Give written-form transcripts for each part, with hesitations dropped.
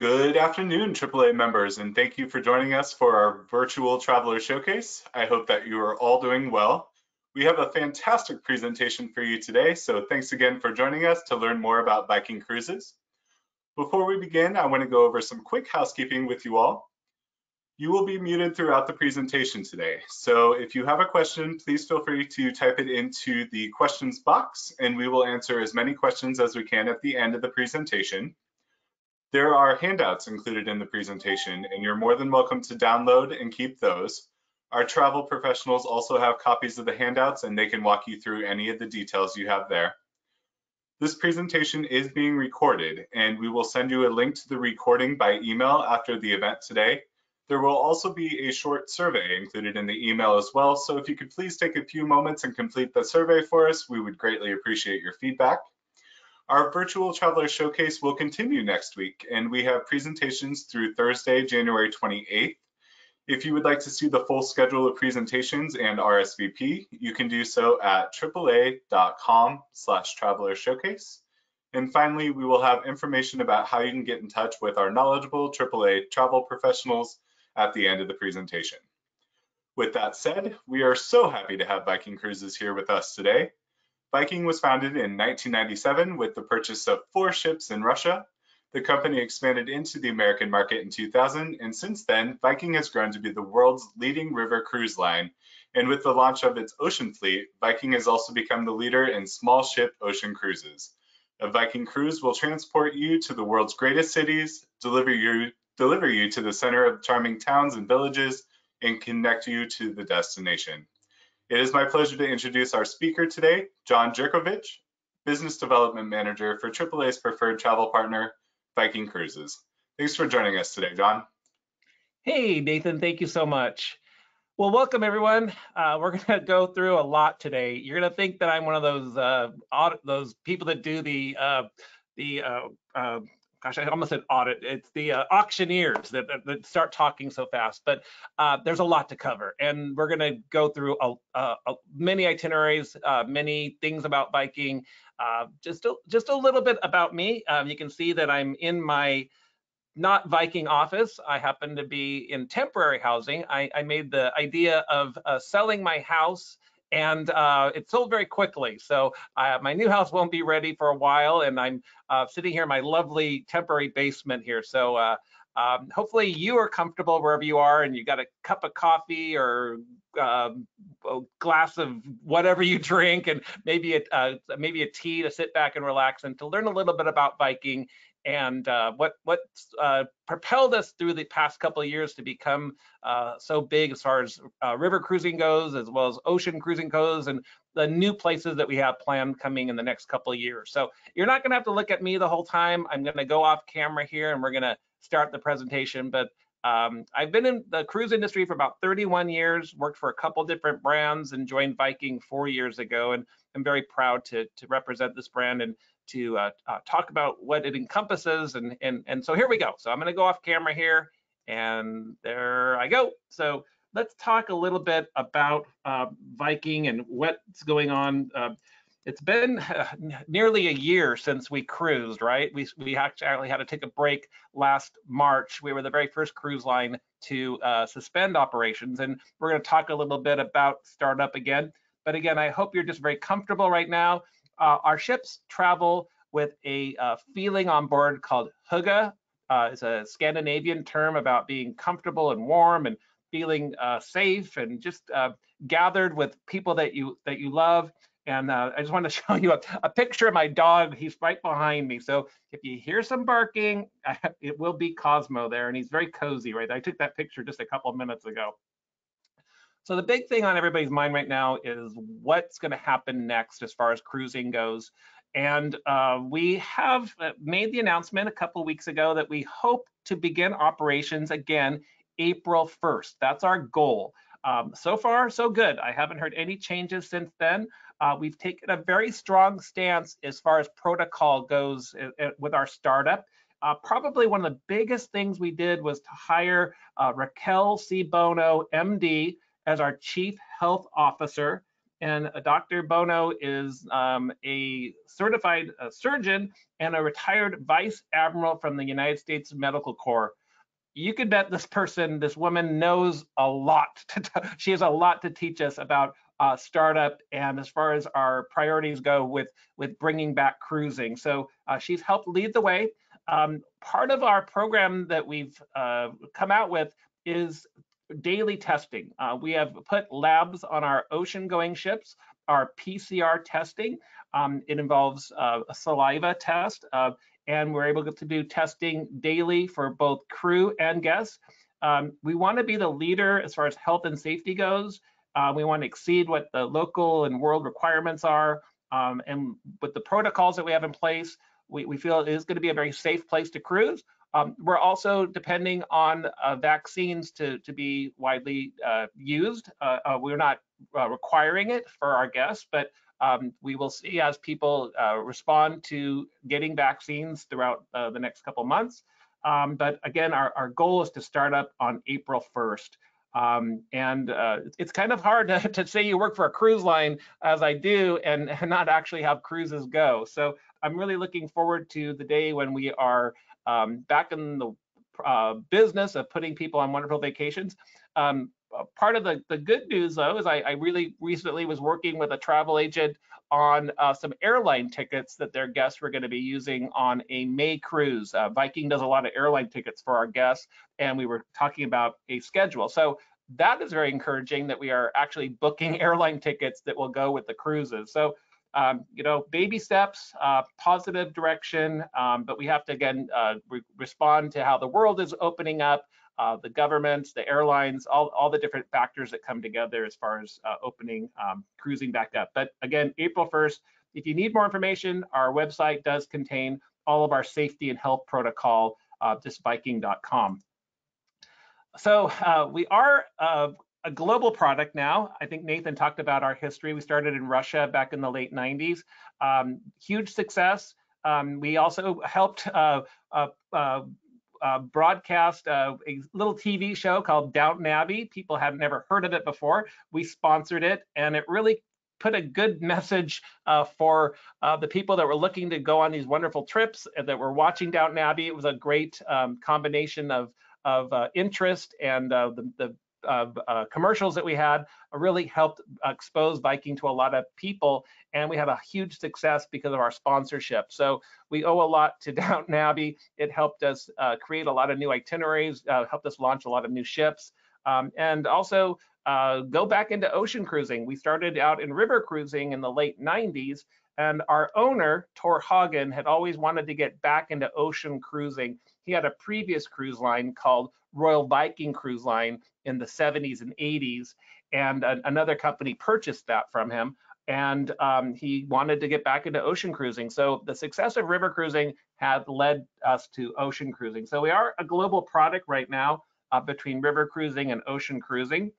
Good afternoon, AAA members, and thank you for joining us for our virtual Traveler Showcase. I hope that you are all doing well. We have a fantastic presentation for you today, so thanks again for joining us to learn more about Viking cruises. Before we begin, I want to go over some quick housekeeping with you all. You will be muted throughout the presentation today, so if you have a question, please feel free to type it into the questions box, and we will answer as many questions as we can at the end of the presentation. There are handouts included in the presentation, and you're more than welcome to download and keep those. Our travel professionals also have copies of the handouts, and they can walk you through any of the details you have there. This presentation is being recorded, and we will send you a link to the recording by email after the event today. There will also be a short survey included in the email as well, so if you could please take a few moments and complete the survey for us, we would greatly appreciate your feedback. Our virtual Traveler Showcase will continue next week, and we have presentations through Thursday, January 28th. If you would like to see the full schedule of presentations and RSVP, you can do so at aaa.com/Traveler Showcase. And finally, we will have information about how you can get in touch with our knowledgeable AAA travel professionals at the end of the presentation. With that said, we are so happy to have Viking Cruises here with us today. Viking was founded in 1997 with the purchase of 4 ships in Russia. The company expanded into the American market in 2000, and since then, Viking has grown to be the world's leading river cruise line. And with the launch of its ocean fleet, Viking has also become the leader in small ship ocean cruises. A Viking cruise will transport you to the world's greatest cities, deliver you to the center of charming towns and villages, and connect you to the destination. It is my pleasure to introduce our speaker today, John Jerkovich, Business Development Manager for AAA's preferred travel partner, Viking Cruises. Thanks for joining us today, John. Hey, Nathan, thank you so much. Well, welcome everyone. We're going to go through a lot today. You're going to think that I'm one of those people that do gosh, I almost said audit. It's the auctioneers that start talking so fast, but there's a lot to cover, and we're going to go through many itineraries, many things about Viking, just a little bit about me. You can see that I'm in my not Viking office. I happen to be in temporary housing. I made the idea of selling my house, and it sold very quickly. So my new house won't be ready for a while, and I'm sitting here in my lovely temporary basement here. So hopefully you are comfortable wherever you are, and you got a cup of coffee or a glass of whatever you drink, and maybe a tea to sit back and relax and to learn a little bit about Viking and what propelled us through the past couple of years to become so big as far as river cruising goes, as well as ocean cruising goes, and the new places that we have planned coming in the next couple of years. So you're not going to have to look at me the whole time. I'm going to go off camera here, and we're going to start the presentation. But I've been in the cruise industry for about 31 years, worked for a couple different brands, and joined Viking 4 years ago. And I'm very proud to represent this brand and to talk about what it encompasses. And so here we go. So I'm going to go off camera here, and there I go. So let's talk a little bit about Viking and what's going on. It's been nearly a year since we cruised, right? We actually had to take a break last March. We were the very first cruise line to suspend operations, and we're going to talk a little bit about startup again. But again, I hope you're just very comfortable right now. Our ships travel with a feeling on board called hygge. It's a Scandinavian term about being comfortable and warm and feeling safe and just gathered with people that you love. And I just want to show you a picture of my dog. He's right behind me. So if you hear some barking, it will be Cosmo there, and he's very cozy, right? I took that picture just a couple of minutes ago. So the big thing on everybody's mind right now is what's going to happen next as far as cruising goes. And we have made the announcement a couple of weeks ago that we hope to begin operations again April 1st. That's our goal. So far, so good. I haven't heard any changes since then. We've taken a very strong stance as far as protocol goes with our startup. Probably one of the biggest things we did was to hire Raquel C. Bono, MD, as our Chief Health Officer. And Dr. Bono is a certified surgeon and a retired vice admiral from the United States Medical Corps. You could bet this woman knows a lot. She has a lot to teach us about startup and as far as our priorities go with bringing back cruising. So she's helped lead the way. Part of our program that we've come out with is daily testing. We have put labs on our ocean-going ships, our PCR testing. It involves a saliva test, and we're able to do testing daily for both crew and guests. We want to be the leader as far as health and safety goes. We want to exceed what the local and world requirements are. And with the protocols that we have in place, we feel it is going to be a very safe place to cruise. We're also depending on vaccines to be widely used. We're not requiring it for our guests, but we will see as people respond to getting vaccines throughout the next couple months. But again, our goal is to start up on April 1st. It's kind of hard to say you work for a cruise line as I do and not actually have cruises go. So I'm really looking forward to the day when we are back in the business of putting people on wonderful vacations. Part of the good news, though, is I really recently was working with a travel agent on some airline tickets that their guests were going to be using on a May cruise. Viking does a lot of airline tickets for our guests, and we were talking about a schedule. So that is very encouraging that we are actually booking airline tickets that will go with the cruises. So baby steps, positive direction, but we have to, again, respond to how the world is opening up, the governments, the airlines, all the different factors that come together as far as opening cruising back up. But again, April 1st, if you need more information, our website does contain all of our safety and health protocol, just viking.com. So we are a global product now. I think Nathan talked about our history. We started in Russia back in the late 90s. Huge success. We also helped broadcast a little TV show called Downton Abbey. People had never heard of it before. We sponsored it, and it really put a good message for the people that were looking to go on these wonderful trips that were watching Downton Abbey. It was a great combination of interest, and the commercials that we had really helped expose Viking to a lot of people, and we had a huge success because of our sponsorship. So we owe a lot to Downton Abbey. It helped us create a lot of new itineraries, helped us launch a lot of new ships, and also go back into ocean cruising. We started out in river cruising in the late 90s, and our owner, Tor Hagen, had always wanted to get back into ocean cruising. He had a previous cruise line called Royal Viking Cruise Line in the 70s and 80s, and another company purchased that from him, and he wanted to get back into ocean cruising. So the success of river cruising had led us to ocean cruising. So we are a global product right now between river cruising and ocean cruising.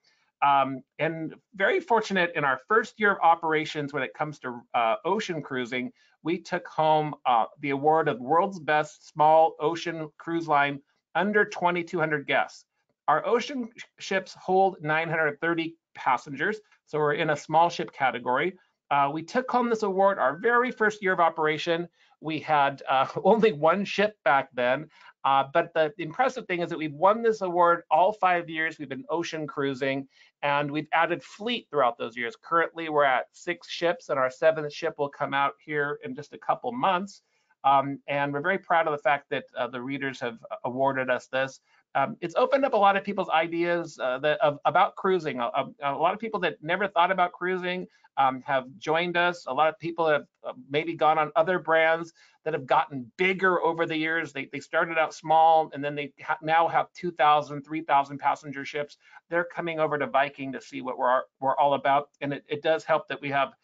And very fortunate in our first year of operations when it comes to ocean cruising, we took home the award of World's Best Small Ocean Cruise Line under 2,200 guests. Our ocean ships hold 930 passengers, so we're in a small ship category. We took home this award our very first year of operation. We had only one ship back then, but the impressive thing is that we've won this award all 5 years. We've been ocean cruising, and we've added fleet throughout those years. Currently, we're at 6 ships, and our 7th ship will come out here in just a couple months. And we're very proud of the fact that the readers have awarded us this. It's opened up a lot of people's ideas about cruising. A lot of people that never thought about cruising have joined us. A lot of people have maybe gone on other brands that have gotten bigger over the years. They started out small, and then they now have 2,000, 3,000 passenger ships. They're coming over to Viking to see what we're all about, and it does help that we have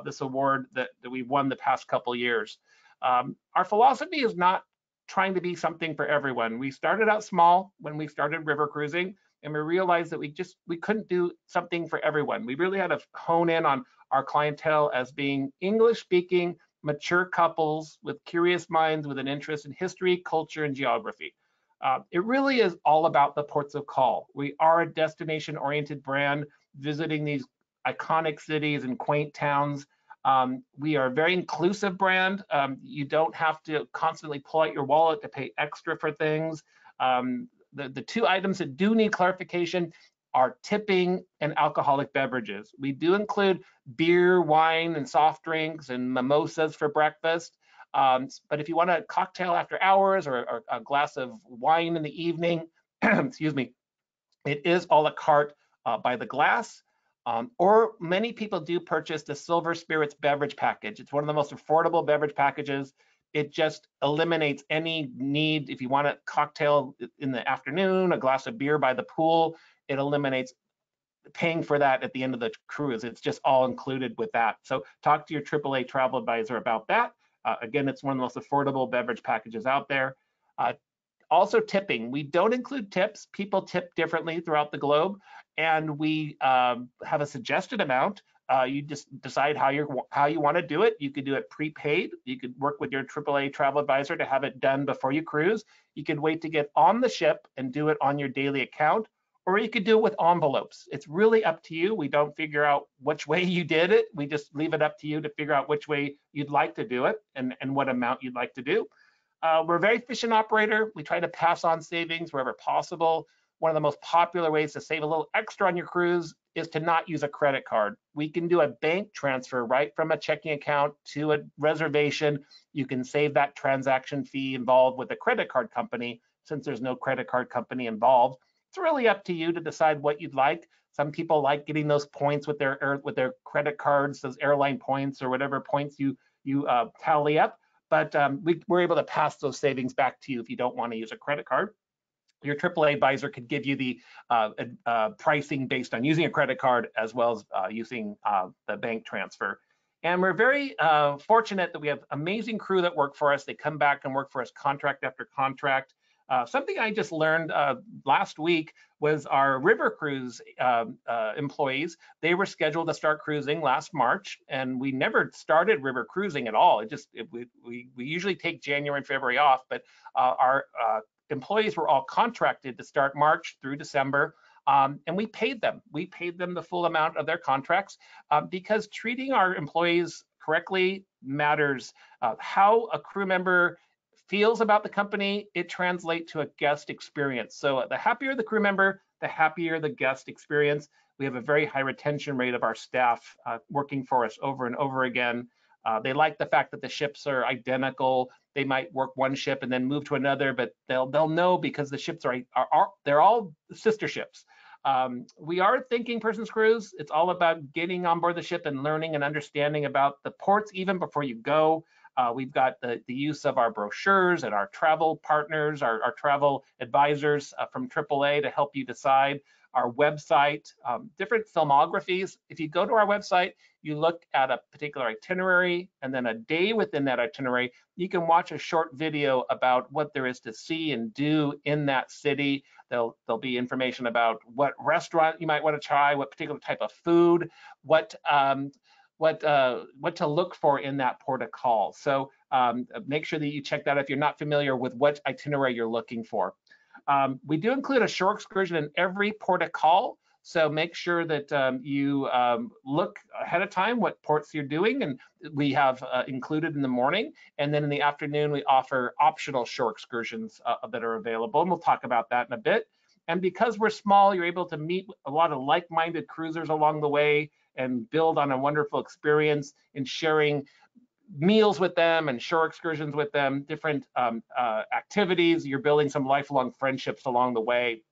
this award that we won the past couple years. Our philosophy is not trying to be something for everyone. We started out small when we started river cruising, and we realized that we couldn't do something for everyone. We really had to hone in on our clientele as being English-speaking, mature couples with curious minds with an interest in history, culture, and geography. It really is all about the ports of call. We are a destination-oriented brand visiting these iconic cities and quaint towns. We are a very inclusive brand. You don't have to constantly pull out your wallet to pay extra for things. The two items that do need clarification are tipping and alcoholic beverages. We do include beer, wine, and soft drinks and mimosas for breakfast. But if you want a cocktail after hours or a glass of wine in the evening, excuse me, it is a la carte by the glass. Or many people do purchase the Silver Spirits beverage package. It's one of the most affordable beverage packages. It just eliminates any need. If you want a cocktail in the afternoon, a glass of beer by the pool, it eliminates paying for that at the end of the cruise. It's just all included with that. So talk to your AAA travel advisor about that. Again, it's one of the most affordable beverage packages out there. Also tipping, we don't include tips. People tip differently throughout the globe, and we have a suggested amount. You just decide how you want to do it. You could do it prepaid. You could work with your AAA travel advisor to have it done before you cruise. You could wait to get on the ship and do it on your daily account, or you could do it with envelopes. It's really up to you. We don't figure out which way you did it. We just leave it up to you to figure out which way you'd like to do it and what amount you'd like to do. We're a very efficient operator. We try to pass on savings wherever possible. One of the most popular ways to save a little extra on your cruise is to not use a credit card. We can do a bank transfer right from a checking account to a reservation. You can save that transaction fee involved with a credit card company since there's no credit card company involved. It's really up to you to decide what you'd like. Some people like getting those points with their credit cards, those airline points or whatever points you tally up. But we're able to pass those savings back to you if you don't want to use a credit card. Your AAA advisor could give you the pricing based on using a credit card as well as using the bank transfer. And we're very fortunate that we have amazing crew that work for us. They come back and work for us contract after contract. Something I just learned last week was our river cruise employees. They were scheduled to start cruising last March, and we never started river cruising at all. We usually take January and February off, but our employees were all contracted to start March through December. And we paid them. We paid them the full amount of their contracts because treating our employees correctly matters. How a crew member feels about the company, it translates to a guest experience. So the happier the crew member, the happier the guest experience. We have a very high retention rate of our staff working for us over and over again. They like the fact that the ships are identical. They might work one ship and then move to another, but they'll know because the ships they're all sister ships. We are a thinking person's cruise. It's all about getting on board the ship and learning and understanding about the ports even before you go. We've got the use of our brochures and our travel partners, our travel advisors from AAA to help you decide. Our website, different filmographies. If you go to our website, you look at a particular itinerary and then a day within that itinerary, you can watch a short video about what there is to see and do in that city. There'll be information about what restaurant you might want to try, what particular type of food, what to look for in that port of call. So make sure that you check that if you're not familiar with what itinerary you're looking for. We do include a shore excursion in every port of call. So make sure that you look ahead of time what ports you're doing, and we have included in the morning. And then in the afternoon, we offer optional shore excursions that are available. And we'll talk about that in a bit. And because we're small, you're able to meet a lot of like-minded cruisers along the way and build on a wonderful experience in sharing meals with them and shore excursions with them, different activities. You're building some lifelong friendships along the way.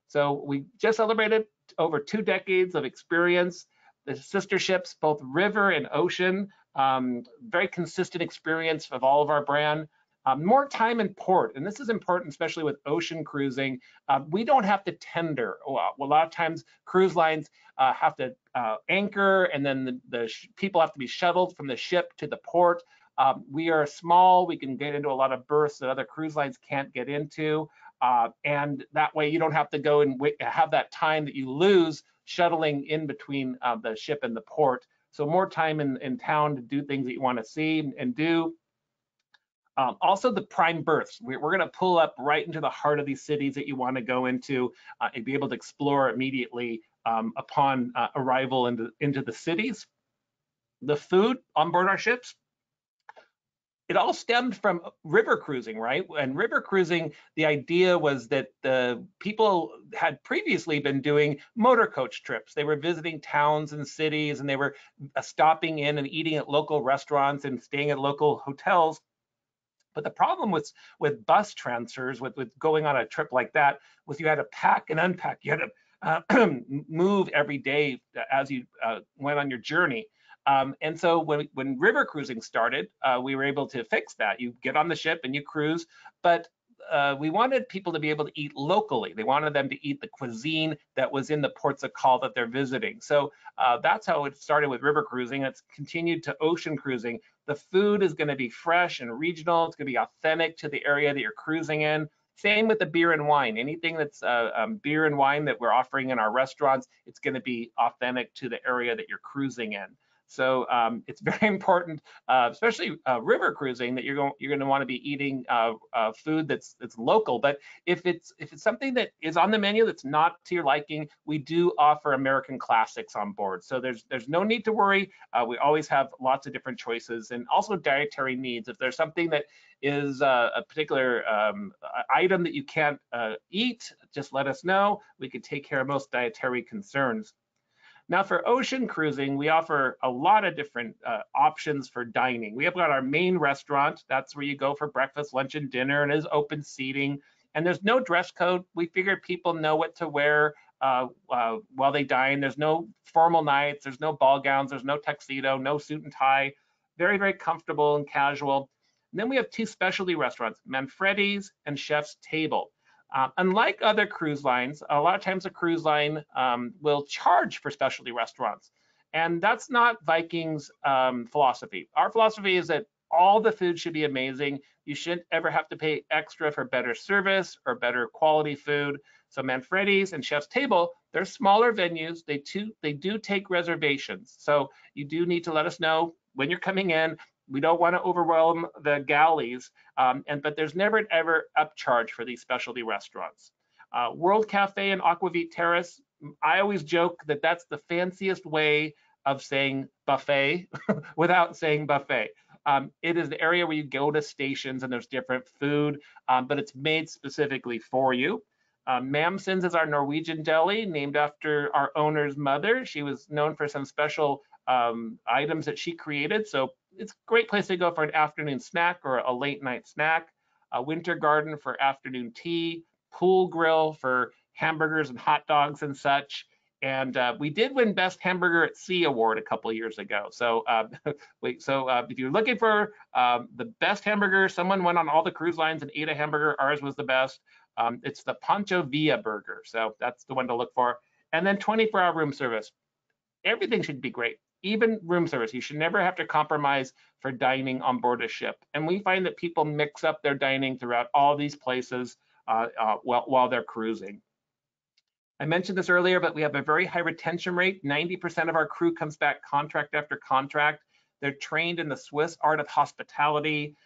So we just celebrated over 2 decades of experience. The sister ships, both river and ocean, very consistent experience of all of our brand. More time in port, and this is important, especially with ocean cruising. We don't have to tender. A lot of times cruise lines have to anchor, and then the people have to be shuttled from the ship to the port. We are small. We can get into a lot of berths that other cruise lines can't get into. And that way you don't have to go and have that time that you lose shuttling in between the ship and the port. So more time in town to do things that you want to see and do. Also the prime berths. We're going to pull up right into the heart of these cities that you want to go into and be able to explore immediately upon arrival into the cities. The food on board our ships, it all stemmed from river cruising, right? And river cruising, the idea was that the people had previously been doing motor coach trips. They were visiting towns and cities, and they were stopping in and eating at local restaurants and staying at local hotels. But the problem with bus transfers, with going on a trip like that, was you had to pack and unpack. You had to move every day as you went on your journey. And so when river cruising started, we were able to fix that. You get on the ship and you cruise, but we wanted people to be able to eat locally. They wanted them to eat the cuisine that was in the ports of call that they're visiting. So that's how it started with river cruising. It's continued to ocean cruising. The food is going to be fresh and regional. It's going to be authentic to the area that you're cruising in. Same with the beer and wine. Anything that's beer and wine that we're offering in our restaurants, it's going to be authentic to the area that you're cruising in. So it's very important, especially river cruising, that you're going to want to be eating food that's local. But if it's something that is on the menu that's not to your liking, we do offer American classics on board. So there's no need to worry. We always have lots of different choices, and also dietary needs. If there's something that is a particular item that you can't eat, just let us know. We can take care of most dietary concerns. Now for ocean cruising, we offer a lot of different options for dining. We have got our main restaurant. That's where you go for breakfast, lunch, and dinner, and is open seating. And there's no dress code. We figure people know what to wear while they dine. There's no formal nights. There's no ball gowns. There's no tuxedo, no suit and tie. Very, very comfortable and casual. And then we have two specialty restaurants, Manfredi's and Chef's Table. Unlike other cruise lines, a lot of times a cruise line will charge for specialty restaurants. And that's not Viking's philosophy. Our philosophy is that all the food should be amazing. You shouldn't ever have to pay extra for better service or better quality food. So Manfredi's and Chef's Table, they're smaller venues. They do take reservations. So you do need to let us know when you're coming in. We don't want to overwhelm the galleys, but there's never an ever upcharge for these specialty restaurants. World Cafe and Aquavit Terrace, I always joke that that's the fanciest way of saying buffet without saying buffet. It is the area where you go to stations and there's different food, but it's made specifically for you. Mamsen's is our Norwegian deli, named after our owner's mother. She was known for some special items that she created. So it's a great place to go for an afternoon snack or a late night snack. A Winter Garden for afternoon tea. Pool Grill for hamburgers and hot dogs and such. And we did win Best Hamburger at Sea award a couple of years ago. So, if you're looking for the best hamburger, someone went on all the cruise lines and ate a hamburger. Ours was the best. It's the Pancho Villa burger. So that's the one to look for. And then 24-hour room service. Everything should be great, even room service. You should never have to compromise for dining on board a ship. And we find that people mix up their dining throughout all these places while they're cruising. I mentioned this earlier, but we have a very high retention rate. 90% of our crew comes back contract after contract. They're trained in the Swiss art of hospitality.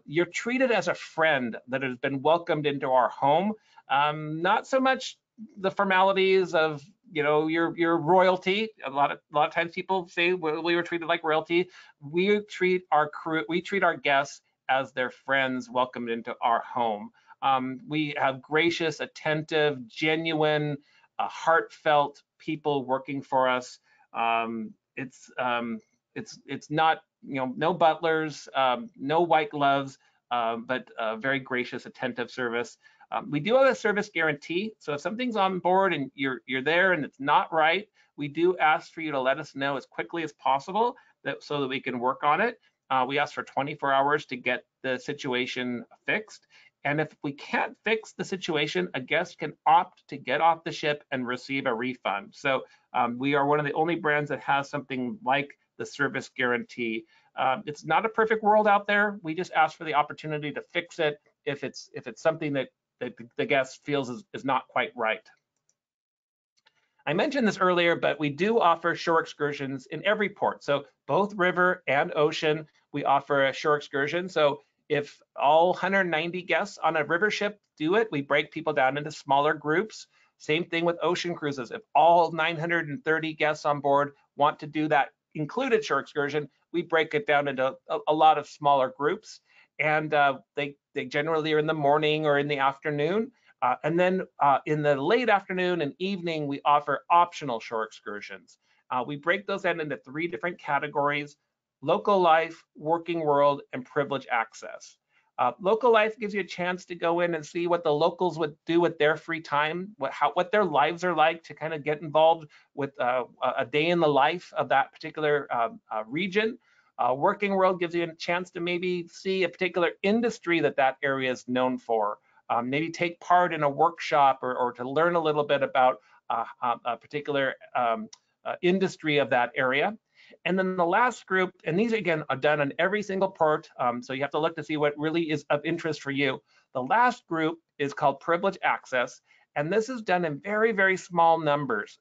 You're treated as a friend that has been welcomed into our home. Not so much the formalities of your royalty. A lot of times people say we were treated like royalty. We treat our guests as their friends welcomed into our home. We have gracious, attentive, genuine, heartfelt people working for us. It's not no butlers, no white gloves, but very gracious, attentive service. We do have a service guarantee. So if something's on board and you're there and it's not right, we do ask for you to let us know as quickly as possible so that we can work on it. We ask for 24 hours to get the situation fixed. And if we can't fix the situation, a guest can opt to get off the ship and receive a refund. So we are one of the only brands that has something like the service guarantee. It's not a perfect world out there. We just ask for the opportunity to fix it if it's something that the guest feels is not quite right. I mentioned this earlier, but we do offer shore excursions in every port. So both river and ocean, we offer a shore excursion. So if all 190 guests on a river ship do it, we break people down into smaller groups. Same thing with ocean cruises. If all 930 guests on board want to do that included shore excursion, we break it down into a lot of smaller groups, and they generally are in the morning or in the afternoon. And then in the late afternoon and evening, we offer optional shore excursions. We break those down into 3 different categories: local life, working world, and privilege access. Local life gives you a chance to go in and see what the locals would do with their free time, what their lives are like, to kind of get involved with a day in the life of that particular region. Working world gives you a chance to maybe see a particular industry that area is known for. Maybe take part in a workshop or to learn a little bit about a particular industry of that area. And then the last group, and these again are done on every single port, so you have to look to see what really is of interest for you. The last group is called privilege access, and this is done in very, very small numbers.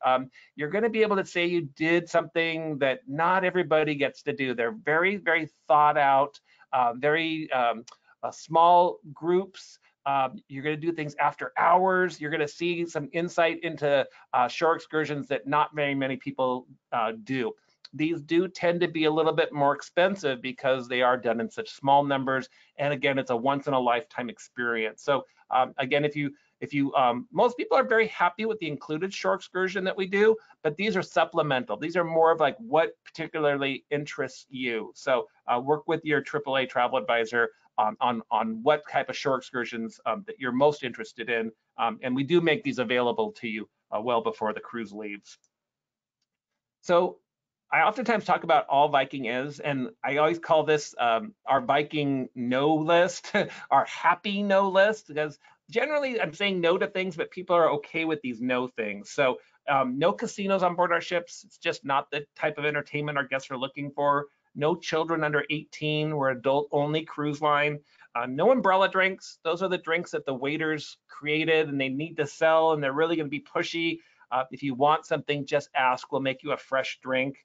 You're going to be able to say you did something that not everybody gets to do. They're very, very thought out, very small groups. You're going to do things after hours. You're going to see some insight into shore excursions that not very many people do. These do tend to be a little bit more expensive because they are done in such small numbers. And again, it's a once in a lifetime experience. So again, if you most people are very happy with the included shore excursion that we do, but these are supplemental. These are more of like what particularly interests you. So work with your AAA travel advisor on what type of shore excursions that you're most interested in. And we do make these available to you well before the cruise leaves. So I oftentimes talk about all Viking is, and I always call this our Viking no list, our happy no list, because generally I'm saying no to things, but people are okay with these no things. So no casinos on board our ships. It's just not the type of entertainment our guests are looking for. No children under 18. We're adult only cruise line. No umbrella drinks. Those are the drinks that the waiters created and they need to sell, and they're really going to be pushy. If you want something, just ask. We'll make you a fresh drink.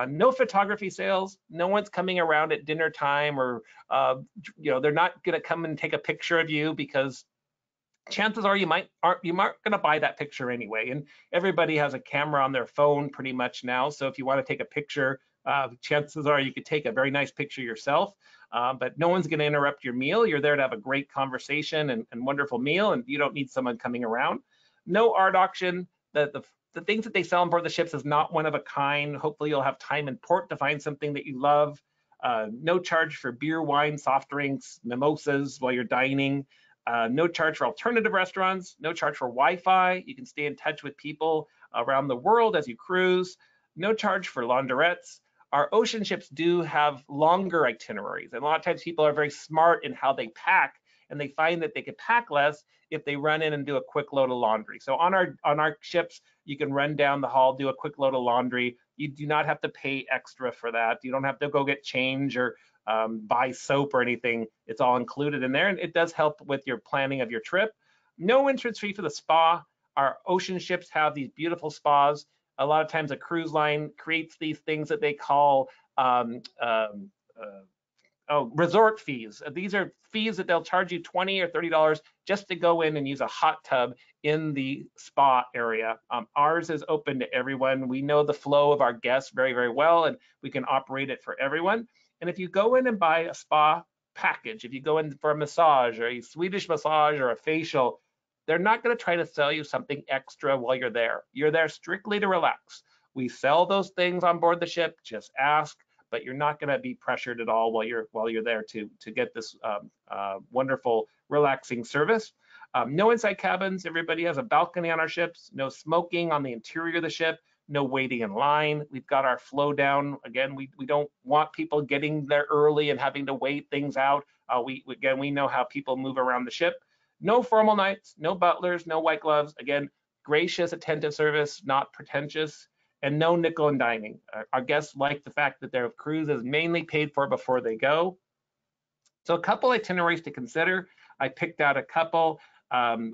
No photography sales. No one's coming around at dinner time, or they're not going to come and take a picture of you, because chances are you aren't going to buy that picture anyway. And everybody has a camera on their phone pretty much now. So if you want to take a picture, chances are you could take a very nice picture yourself. But no one's going to interrupt your meal. You're there to have a great conversation and wonderful meal, and you don't need someone coming around. No art auction. The things that they sell on board the ships is not one of a kind. Hopefully you'll have time in port to find something that you love. No charge for beer, wine, soft drinks, mimosas while you're dining. No charge for alternative restaurants. No charge for Wi-Fi. You can stay in touch with people around the world as you cruise. No charge for laundrettes. Our ocean ships do have longer itineraries, and a lot of times people are very smart in how they pack, and they find that they can pack less if they run in and do a quick load of laundry. So on our ships, you can run down the hall, do a quick load of laundry. You do not have to pay extra for that. You don't have to go get change or buy soap or anything. It's all included in there, and it does help with your planning of your trip. No entrance fee for the spa. Our ocean ships have these beautiful spas. A lot of times a cruise line creates these things that they call resort fees. These are fees that they'll charge you $20 or $30 just to go in and use a hot tub in the spa area. Ours is open to everyone. We know the flow of our guests very, very well, and we can operate it for everyone. And if you go in and buy a spa package, if you go in for a massage or a Swedish massage or a facial, they're not going to try to sell you something extra while you're there. You're there strictly to relax. We sell those things on board the ship. Just ask, but you're not going to be pressured at all while you're there to get this wonderful, relaxing service. No inside cabins. Everybody has a balcony on our ships. No smoking on the interior of the ship. No waiting in line. We've got our flow down. Again, we don't want people getting there early and having to wait things out. We know how people move around the ship. No formal nights, no butlers, no white gloves. Again, gracious, attentive service, not pretentious, and no nickel and dining. Our guests like the fact that their cruise is mainly paid for before they go. So a couple itineraries to consider. I picked out a couple.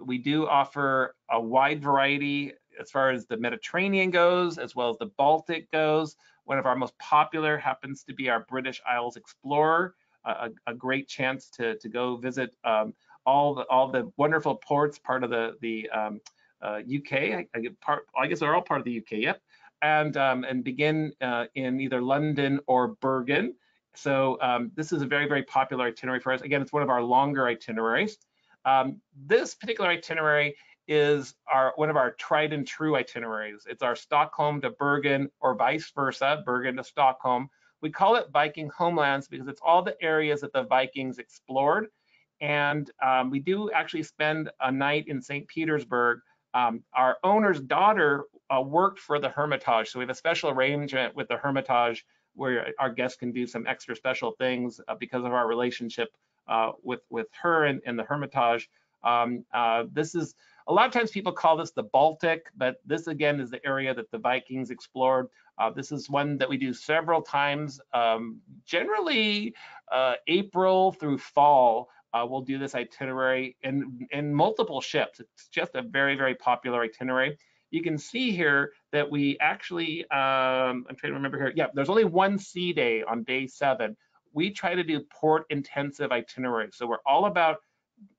We do offer a wide variety as far as the Mediterranean goes, as well as the Baltic goes. One of our most popular happens to be our British Isles Explorer, a great chance to go visit all the wonderful ports, part of the UK. I guess they're all part of the UK. Yep. And begin in either London or Bergen. So this is a very, very popular itinerary for us. Again, it's one of our longer itineraries. This particular itinerary is one of our tried and true itineraries. It's our Stockholm to Bergen or vice versa, Bergen to Stockholm. We call it Viking homelands because it's all the areas that the Vikings explored. And we do actually spend a night in St. Petersburg. Our owner's daughter worked for the Hermitage. So we have a special arrangement with the Hermitage where our guests can do some extra special things because of our relationship with her and the Hermitage. This is, a lot of times people call this the Baltic, but this again is the area that the Vikings explored. This is one that we do several times, generally April through fall. We'll do this itinerary in multiple ships. It's just a very, very popular itinerary. You can see here that we actually, I'm trying to remember here. Yeah, there's only one sea day on day 7. We try to do port intensive itineraries. So we're all about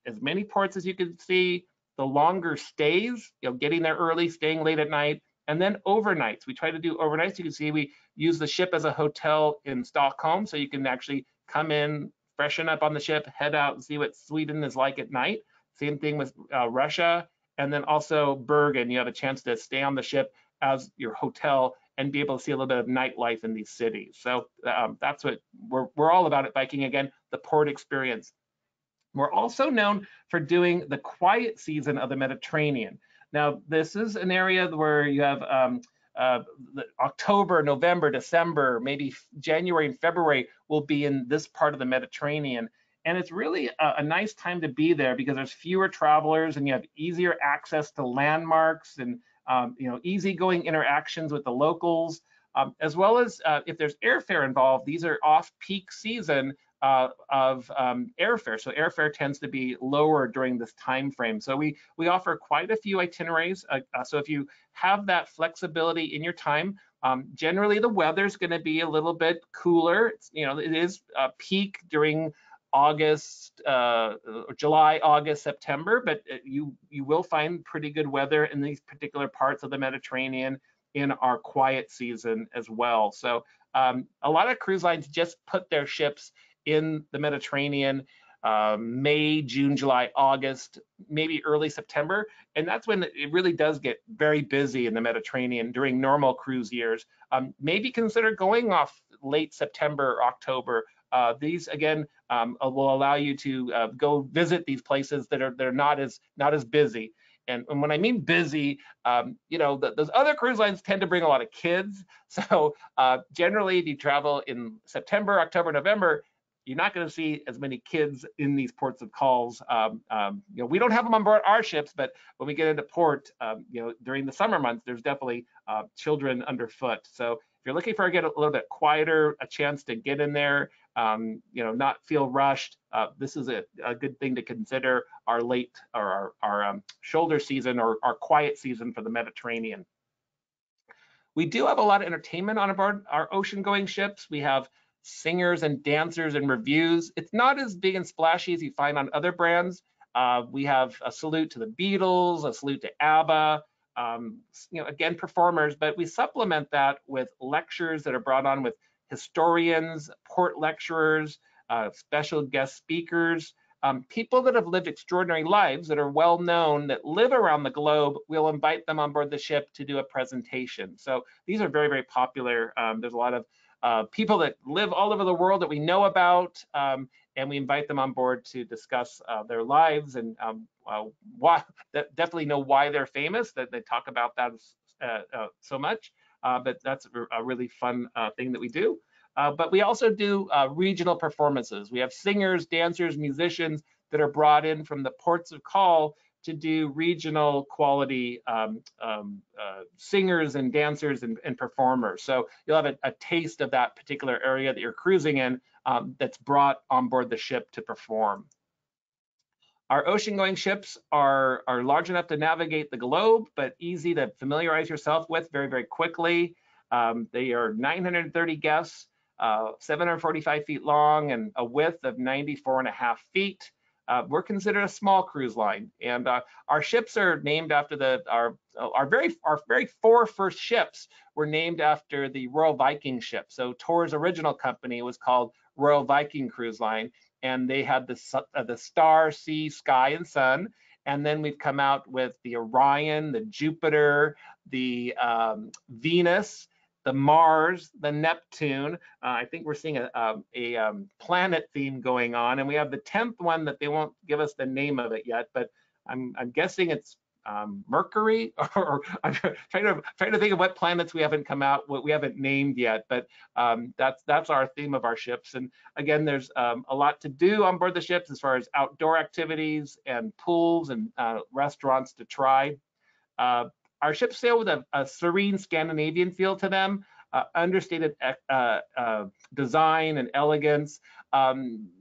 as many ports as you can see, the longer stays, getting there early, staying late at night, and then overnights. We try to do overnights. You can see we use the ship as a hotel in Stockholm, so you can actually come in, freshen up on the ship, head out and see what Sweden is like at night. Same thing with Russia. And then also Bergen, you have a chance to stay on the ship as your hotel and be able to see a little bit of nightlife in these cities. So that's what we're all about at Viking. Again, the port experience. We're also known for doing the quiet season of the Mediterranean. Now, this is an area where you have October, November, December, maybe January and February will be in this part of the Mediterranean. And it's really a nice time to be there because there's fewer travelers and you have easier access to landmarks and easygoing interactions with the locals, as well as if there's airfare involved. These are off-peak season of airfare. So airfare tends to be lower during this time frame. So we offer quite a few itineraries. So if you have that flexibility in your time, generally the weather's going to be a little bit cooler. It is peak during August, July, August, September, but you will find pretty good weather in these particular parts of the Mediterranean in our quiet season as well. So a lot of cruise lines just put their ships in the Mediterranean May, June, July, August, maybe early September. And that's when it really does get very busy in the Mediterranean during normal cruise years. Maybe consider going off late September or October. These again will allow you to go visit these places that are not as busy. And when I mean busy, those other cruise lines tend to bring a lot of kids. So generally, if you travel in September, October, November, you're not going to see as many kids in these ports of calls. We don't have them on board our ships, but when we get into port, during the summer months, there's definitely children underfoot. So if you're looking for a little bit quieter, a chance to get in there, not feel rushed, this is a good thing to consider our late or our shoulder season or our quiet season for the Mediterranean. We do have a lot of entertainment on board our ocean-going ships. We have singers and dancers and reviews. It's not as big and splashy as you find on other brands. We have a salute to the Beatles, a salute to ABBA, again, performers, but we supplement that with lectures that are brought on with historians, port lecturers, special guest speakers, people that have lived extraordinary lives that are well known, that live around the globe. We'll invite them on board the ship to do a presentation. So these are very, very popular. There's a lot of people that live all over the world that we know about, and we invite them on board to discuss their lives and definitely know why they're famous, that they talk about that so much, but that's a really fun thing that we do. But we also do regional performances. We have singers, dancers, musicians that are brought in from the ports of call to do regional quality singers and dancers and performers. So you'll have a taste of that particular area that you're cruising in that's brought on board the ship to perform. Our ocean-going ships are large enough to navigate the globe, but easy to familiarize yourself with very, very quickly. They are 930 guests, 745 feet long, and a width of 94.5 feet. we're considered a small cruise line, and our ships are named after our very 4 first ships were named after the Royal Viking ship. So Tor's original company was called Royal Viking Cruise Line, and they had the star, sea, sky, and sun. And then we've come out with the Orion, the Jupiter, the Venus, the Mars, the Neptune. I think we're seeing a planet theme going on, and we have the 10th one that they won't give us the name of it yet, but I'm guessing it's Mercury, or I'm trying to think of what planets we haven't come out, what we haven't named yet. But that's our theme of our ships. And again, there's a lot to do on board the ships as far as outdoor activities and pools and restaurants to try. Our ships sail with a serene Scandinavian feel to them, understated design and elegance,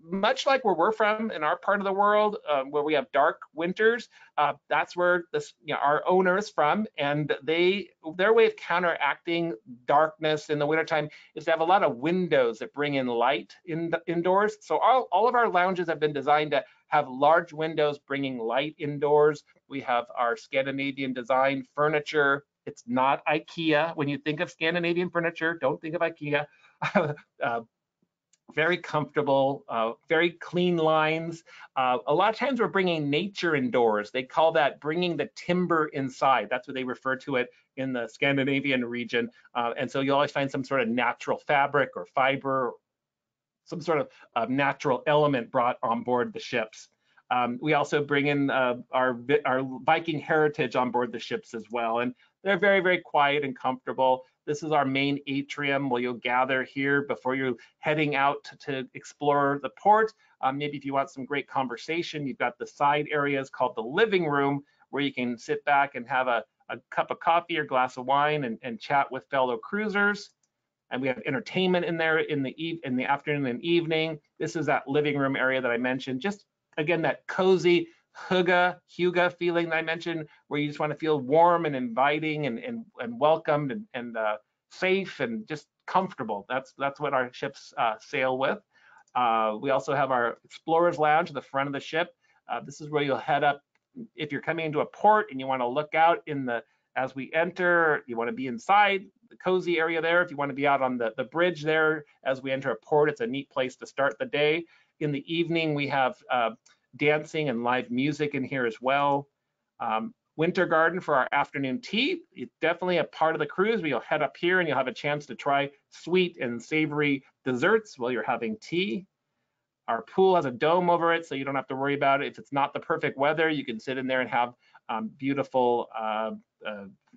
much like where we're from in our part of the world, where we have dark winters. That's where our owner is from, and their way of counteracting darkness in the wintertime is to have a lot of windows that bring in light indoors. So all of our lounges have been designed to have large windows bringing light indoors. We have our Scandinavian design furniture. It's not IKEA. When you think of Scandinavian furniture, don't think of IKEA. Very comfortable, very clean lines. A lot of times we're bringing nature indoors. They call that bringing the timber inside. That's what they refer to it in the Scandinavian region. And so you always find some sort of natural fabric or fiber, some sort of natural element brought on board the ships. We also bring in our Viking heritage on board the ships as well. And they're very, very quiet and comfortable. This is our main atrium where you'll gather here before you're heading out to explore the port. Maybe if you want some great conversation, you've got the side areas called the living room, where you can sit back and have a cup of coffee or glass of wine and chat with fellow cruisers. And we have entertainment in there in the afternoon and evening. This is that living room area that I mentioned. Just again, that cozy hygge feeling that I mentioned, where you just want to feel warm and inviting and welcomed and safe and just comfortable. That's what our ships sail with. We also have our Explorer's Lounge at the front of the ship. This is where you'll head up if you're coming into a port and you want to look out as we enter. You want to be inside the cozy area there. If you want to be out on the bridge there as we enter a port, it's a neat place to start the day. In the evening, we have dancing and live music in here as well. Winter Garden for our afternoon tea. It's definitely a part of the cruise where you'll head up here and you'll have a chance to try sweet and savory desserts while you're having tea. Our pool has a dome over it, so you don't have to worry about it. If it's not the perfect weather, you can sit in there and have beautiful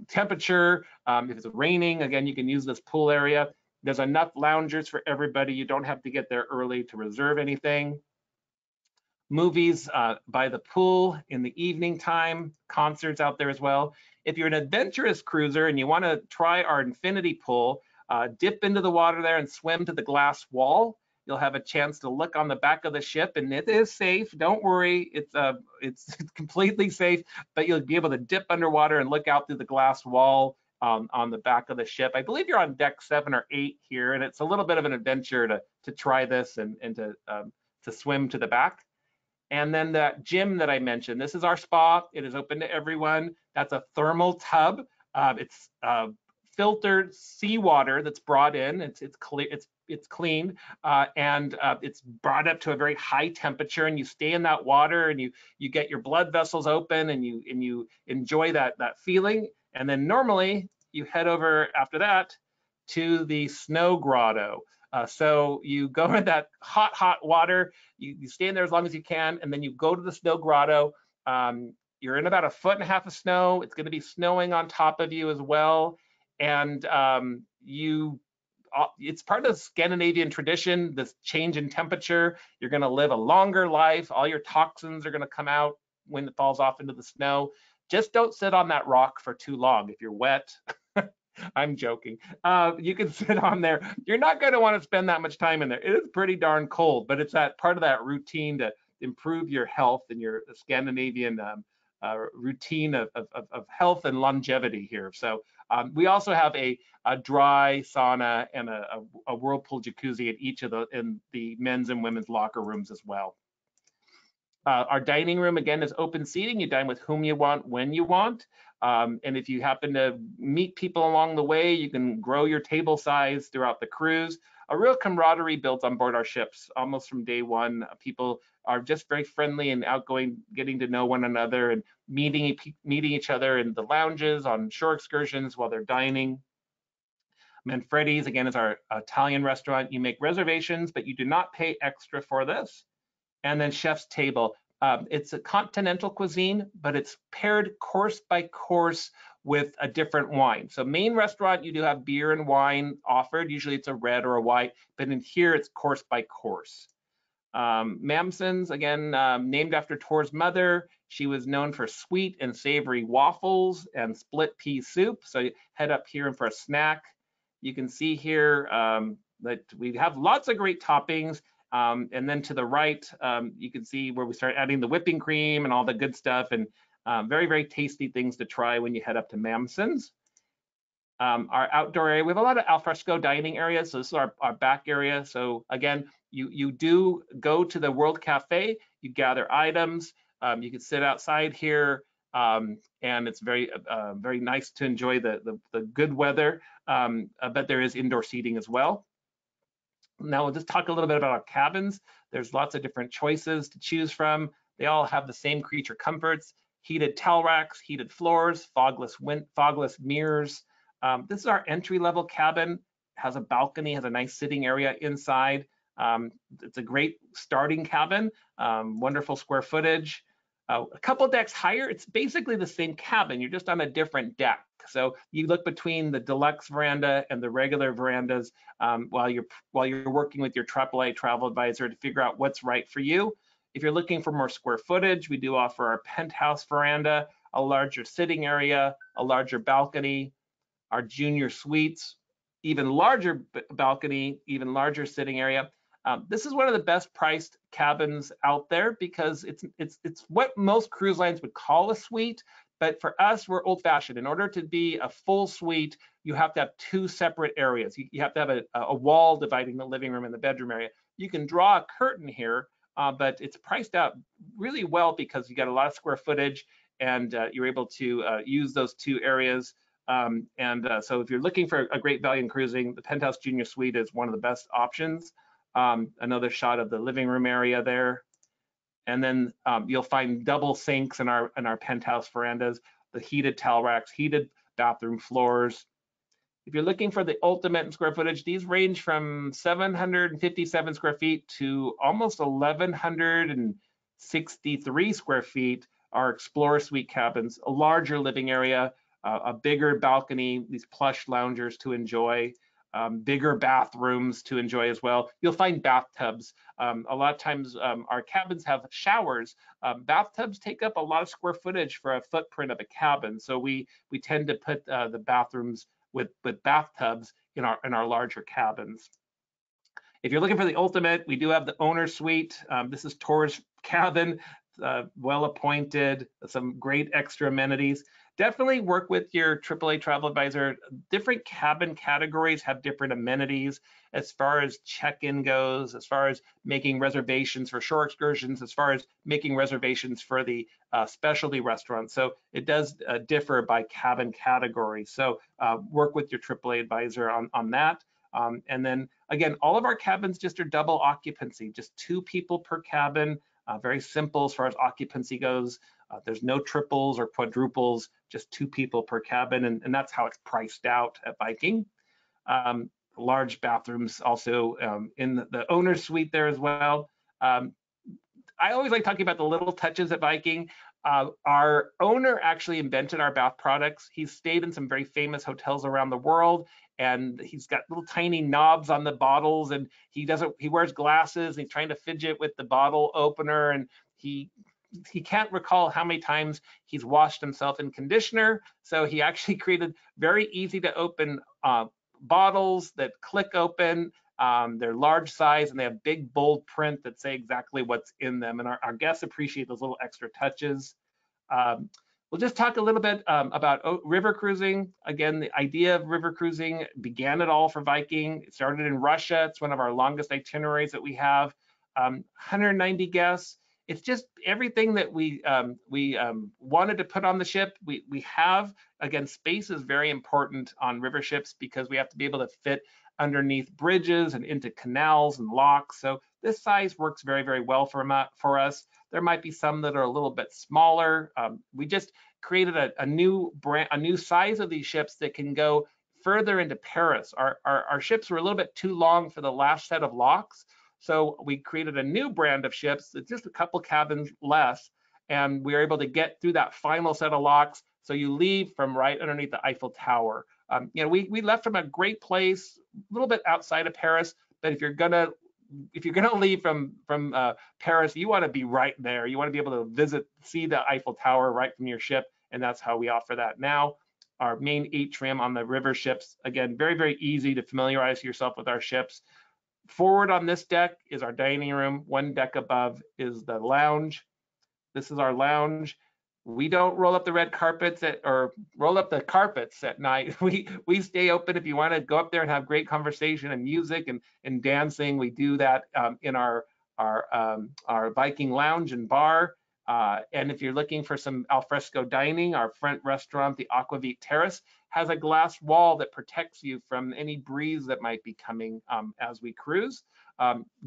temperature. If it's raining, again, you can use this pool area. There's enough loungers for everybody. You don't have to get there early to reserve anything. Movies by the pool in the evening time, concerts out there as well. If you're an adventurous cruiser and you want to try our infinity pool, dip into the water there and swim to the glass wall. You'll have a chance to look on the back of the ship, and it is safe. Don't worry, it's completely safe, but you'll be able to dip underwater and look out through the glass wall on the back of the ship. I believe you're on deck 7 or 8 here, and it's a little bit of an adventure to try this and to swim to the back. And then that gym that I mentioned, this is our spa. It is open to everyone. That's a thermal tub. It's filtered seawater that's brought in. It's cleaned and it's brought up to a very high temperature, and you stay in that water and you get your blood vessels open and you enjoy that feeling. And then normally you head over after that to the snow grotto. So you go in that hot water, you stay in there as long as you can, and then you go to the snow grotto. You're in about 1.5 feet of snow. It's going to be snowing on top of you as well. And it's part of the Scandinavian tradition, this change in temperature. You're going to live a longer life. All your toxins are going to come out when it falls off into the snow. Just don't sit on that rock for too long. If you're wet, I'm joking. You can sit on there. You're not going to want to spend that much time in there. It is pretty darn cold, but it's that part of that routine to improve your health and your Scandinavian routine of health and longevity here. So we also have a dry sauna and a whirlpool jacuzzi at each of in the men's and women's locker rooms as well. Our dining room, again, is open seating. You dine with whom you want, when you want. And if you happen to meet people along the way, you can grow your table size throughout the cruise. A real camaraderie built on board our ships almost from day one. People are just very friendly and outgoing, getting to know one another and meeting each other in the lounges, on shore excursions while they're dining. Manfredi's, again, is our Italian restaurant. You make reservations, but you do not pay extra for this. And then Chef's Table. It's a continental cuisine, but it's paired course by course with a different wine. So main restaurant, you do have beer and wine offered. Usually it's a red or a white, but in here it's course by course. Mamsen's, again, named after Tor's mother. She was known for sweet and savory waffles and split pea soup. So you head up here for a snack. You can see here that we have lots of great toppings. And then to the right, you can see where we start adding the whipping cream and all the good stuff, and very, very tasty things to try when you head up to Mamsen's. Our outdoor area, we have a lot of alfresco dining areas. So this is our back area. So again, you do go to the World Cafe, you gather items, you can sit outside here, and it's very, very nice to enjoy the good weather, but there is indoor seating as well. Now we'll just talk a little bit about our cabins. There's lots of different choices to choose from. They all have the same creature comforts: heated towel racks, heated floors, fogless mirrors. This is our entry-level cabin. It has a balcony, has a nice sitting area inside. It's a great starting cabin, wonderful square footage. A couple decks higher, it's basically the same cabin. You're just on a different deck. So you look between the deluxe veranda and the regular verandas while you're working with your AAA travel advisor to figure out what's right for you. If you're looking for more square footage, we do offer our penthouse veranda, a larger sitting area, a larger balcony, our junior suites, even larger balcony, even larger sitting area. This is one of the best priced cabins out there because it's what most cruise lines would call a suite, but for us, we're old fashioned. In order to be a full suite, you have to have two separate areas. You have to have a wall dividing the living room and the bedroom area. You can draw a curtain here, but it's priced out really well because you got a lot of square footage and you're able to use those two areas. So if you're looking for a great value in cruising, the Penthouse Junior Suite is one of the best options. Another shot of the living room area there. And then you'll find double sinks in our penthouse verandas, the heated towel racks, heated bathroom floors. If you're looking for the ultimate in square footage, these range from 757 square feet to almost 1,163 square feet. Our Explorer Suite cabins, a larger living area, a bigger balcony, these plush loungers to enjoy. Bigger bathrooms to enjoy as well. You'll find bathtubs. A lot of times our cabins have showers. Bathtubs take up a lot of square footage for a footprint of a cabin. So we tend to put the bathrooms with bathtubs in our larger cabins. If you're looking for the ultimate, we do have the owner suite. This is Tor's cabin, well appointed, some great extra amenities. Definitely work with your AAA travel advisor. Different cabin categories have different amenities as far as check-in goes, as far as making reservations for shore excursions, as far as making reservations for the specialty restaurants. So it does differ by cabin category. So work with your AAA advisor on that. And then again, all of our cabins just are double occupancy, just 2 people per cabin. Very simple as far as occupancy goes. There's no triples or quadruples, just 2 people per cabin, and that's how it's priced out at Viking. Large bathrooms also in the owner's suite there as well. I always like talking about the little touches at Viking. Our owner actually invented our bath products. He's stayed in some very famous hotels around the world, and he's got little tiny knobs on the bottles, and he wears glasses, and he's trying to fidget with the bottle opener, and he can't recall how many times he's washed himself in conditioner. So he actually created very easy to open bottles that click open. They're large size and they have big bold print that say exactly what's in them. And our guests appreciate those little extra touches. We'll just talk a little bit about river cruising. Again, the idea of river cruising began it all for Viking. It started in Russia. It's one of our longest itineraries that we have. 190 guests. It's just everything that we wanted to put on the ship. We have, again, space is very important on river ships because we have to be able to fit underneath bridges and into canals and locks. So this size works very, very well for us. There might be some that are a little bit smaller. We just created a new brand, a new size of these ships that can go further into Paris. Our ships were a little bit too long for the last set of locks. So we created a new brand of ships that's just a couple cabins less, and we were able to get through that final set of locks. So you leave from right underneath the Eiffel Tower. We left from a great place, a little bit outside of Paris, but if you're gonna leave from Paris, you want to be right there. You want to be able to see the Eiffel Tower right from your ship, and that's how we offer that now. Our main atrium on the river ships, again, very, very easy to familiarize yourself with our ships. Forward on this deck is our dining room. One deck above is the lounge. This is our lounge. We don't roll up the red carpets or roll up the carpets at night. We stay open. If you want to go up there and have great conversation and music and dancing, we do that in our Viking lounge and bar. And if you're looking for some alfresco dining, our front restaurant, the Aquavit Terrace, has a glass wall that protects you from any breeze that might be coming as we cruise.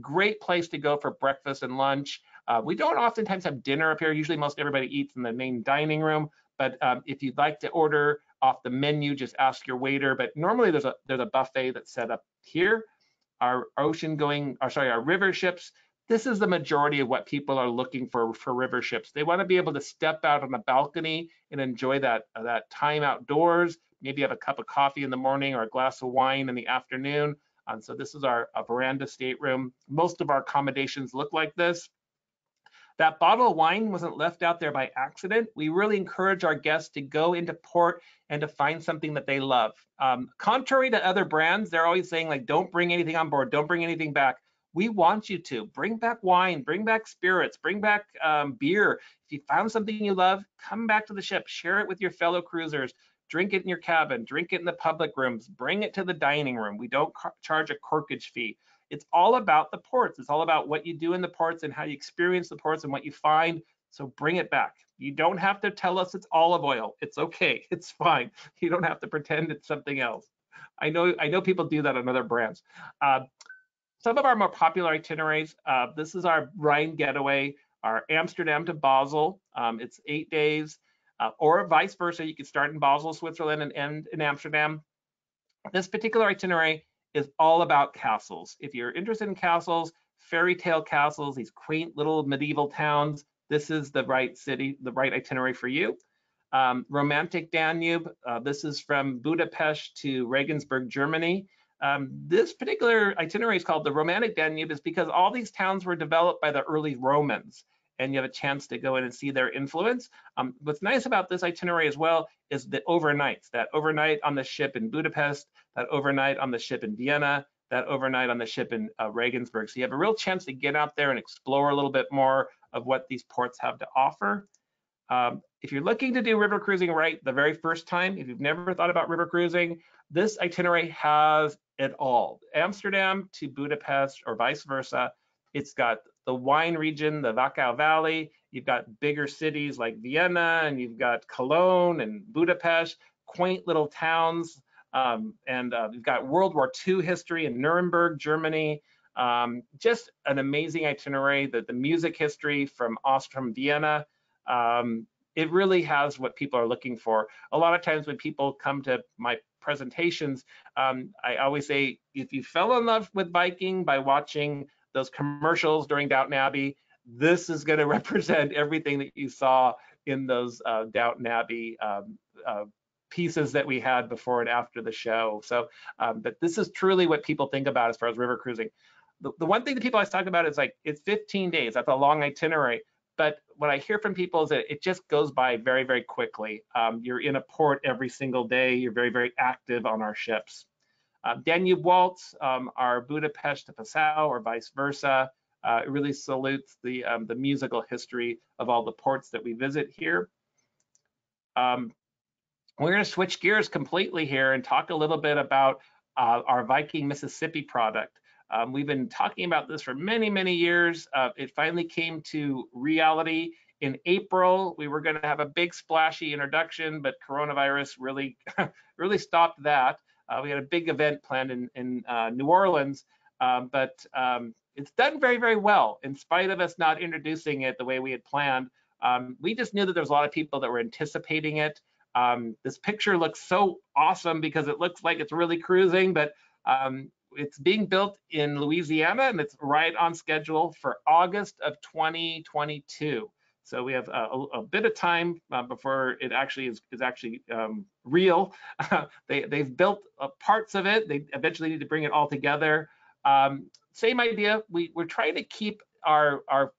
Great place to go for breakfast and lunch. We don't oftentimes have dinner up here. Usually most everybody eats in the main dining room, but if you'd like to order off the menu, just ask your waiter. But normally there's a buffet that's set up here. Our river ships, this is the majority of what people are looking for river ships. They want to be able to step out on a balcony and enjoy that time outdoors, maybe have a cup of coffee in the morning or a glass of wine in the afternoon. So this is our veranda stateroom. Most of our accommodations look like this. That bottle of wine wasn't left out there by accident. We really encourage our guests to go into port and to find something that they love. Contrary to other brands, they're always saying, like, don't bring anything on board, don't bring anything back. We want you to bring back wine, bring back spirits, bring back beer. If you found something you love, come back to the ship, share it with your fellow cruisers, drink it in your cabin, drink it in the public rooms, bring it to the dining room. We don't charge a corkage fee. It's all about the ports. It's all about what you do in the ports and how you experience the ports and what you find. So bring it back. You don't have to tell us it's olive oil. It's okay. It's fine. You don't have to pretend it's something else. I know people do that on other brands. Some of our more popular itineraries, this is our Rhine getaway, our Amsterdam to Basel. It's 8 days, or vice versa. You can start in Basel, Switzerland, and end in Amsterdam. This particular itinerary is all about castles. If you're interested in castles, fairy tale castles, these quaint little medieval towns, this is the right itinerary for you. Romantic Danube, this is from Budapest to Regensburg, Germany. This particular itinerary is called the Romantic Danube is because all these towns were developed by the early Romans, and you have a chance to go in and see their influence. What's nice about this itinerary as well is the overnights, that overnight on the ship in Budapest, that overnight on the ship in Vienna, that overnight on the ship in Regensburg. So you have a real chance to get out there and explore a little bit more of what these ports have to offer. If you're looking to do river cruising right the very first time, if you've never thought about river cruising, this itinerary has it all. Amsterdam to Budapest or vice versa. It's got the wine region, the Wachau Valley. You've got bigger cities like Vienna, and you've got Cologne and Budapest, quaint little towns. You've got World War II history in Nuremberg, Germany. Just an amazing itinerary. The music history from Vienna. It really has what people are looking for. A lot of times when people come to my presentations, I always say, if you fell in love with Viking by watching those commercials during Downton Abbey, this is going to represent everything that you saw in those Downton Abbey pieces that we had before and after the show. So, but this is truly what people think about as far as river cruising. The one thing that people always talk about is like, it's 15 days. That's a long itinerary. But what I hear from people is that it just goes by very, very quickly. You're in a port every single day. You're very, very active on our ships. Danube Waltz, our Budapest to Passau or vice versa. It really salutes the musical history of all the ports that we visit here. We're going to switch gears completely here and talk a little bit about our Viking Mississippi product. We've been talking about this for many, many years. It finally came to reality in April. We were going to have a big splashy introduction, but coronavirus really, really stopped that. We had a big event planned in New Orleans, but it's done very, very well in spite of us not introducing it the way we had planned. We just knew that there was a lot of people that were anticipating it. This picture looks so awesome because it looks like it's really cruising, but it's being built in Louisiana, and it's right on schedule for August of 2022. So we have a bit of time before it actually is actually real. They've built parts of it. They eventually need to bring it all together. Same idea. We're trying to keep our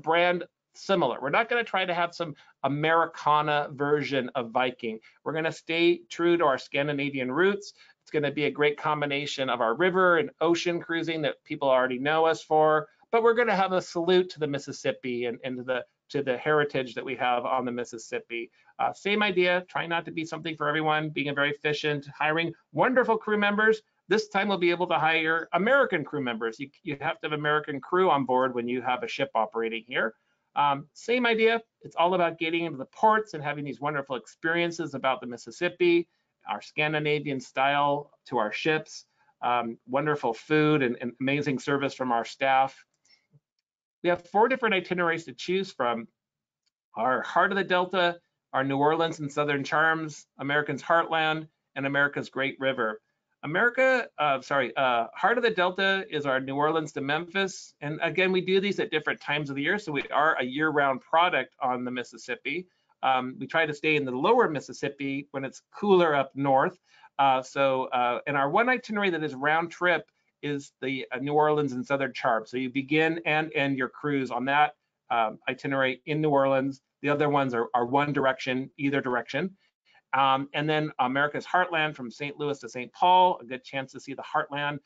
brand similar. We're not going to try to have some Americana version of Viking. We're going to stay true to our Scandinavian roots. It's going to be a great combination of our river and ocean cruising that people already know us for, but we're going to have a salute to the Mississippi and to the heritage that we have on the Mississippi. Same idea, trying not to be something for everyone, being very efficient, hiring wonderful crew members. This time we'll be able to hire American crew members. You have to have American crew on board when you have a ship operating here. Same idea. It's all about getting into the ports and having these wonderful experiences about the Mississippi, our Scandinavian style to our ships, wonderful food and amazing service from our staff. We have 4 different itineraries to choose from: our Heart of the Delta, our New Orleans and Southern Charms, America's Heartland, and America's Great River. Heart of the Delta is our New Orleans to Memphis. And again, we do these at different times of the year, so we are a year-round product on the Mississippi. We try to stay in the lower Mississippi when it's cooler up north. And our one itinerary that is round trip is the New Orleans and Southern Charms. So you begin and end your cruise on that itinerary in New Orleans. The other ones are one direction, either direction. And then America's Heartland from St. Louis to St. Paul, a good chance to see the Heartland.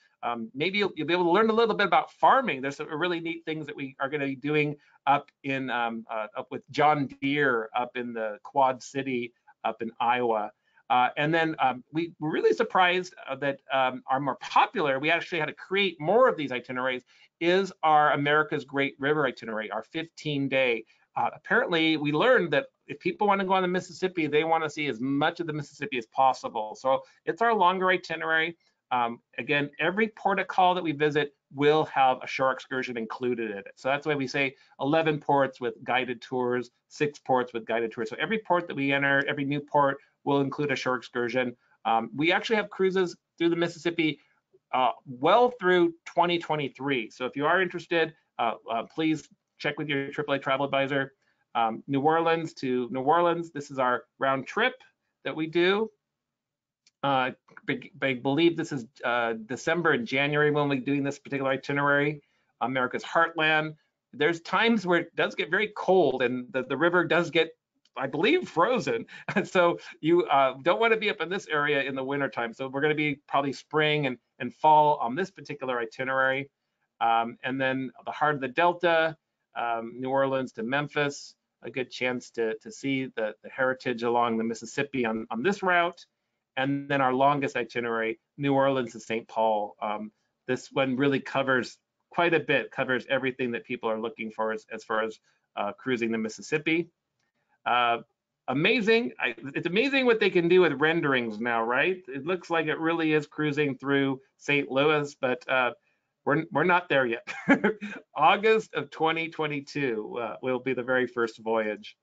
Maybe you'll be able to learn a little bit about farming. There's some really neat things that we are going to be doing up with John Deere up in the Quad City up in Iowa. And then we were really surprised that our more popular, we actually had to create more of these itineraries, is our America's Great River itinerary, our 15-day. Apparently, we learned that if people want to go on the Mississippi, they want to see as much of the Mississippi as possible. So it's our longer itinerary. Again, every port of call that we visit will have a shore excursion included in it. So that's why we say 11 ports with guided tours, 6 ports with guided tours. So every port that we enter, every new port will include a shore excursion. We actually have cruises through the Mississippi well through 2023. So if you are interested, please check with your AAA travel advisor. New Orleans to New Orleans, this is our round trip that we do. I believe this is December and January when we're doing this particular itinerary. America's Heartland. There's times where it does get very cold and the river does get, I believe, frozen. So you don't want to be up in this area in the wintertime. So we're going to be probably spring and fall on this particular itinerary. And then the Heart of the Delta, New Orleans to Memphis, a good chance to see the heritage along the Mississippi on this route. And then our longest itinerary, New Orleans to St. Paul. This one really covers quite a bit, covers everything that people are looking for as far as cruising the Mississippi. Amazing. It's amazing what they can do with renderings now, right? It looks like it really is cruising through St. Louis, but we're not there yet. August of 2022 will be the very first voyage.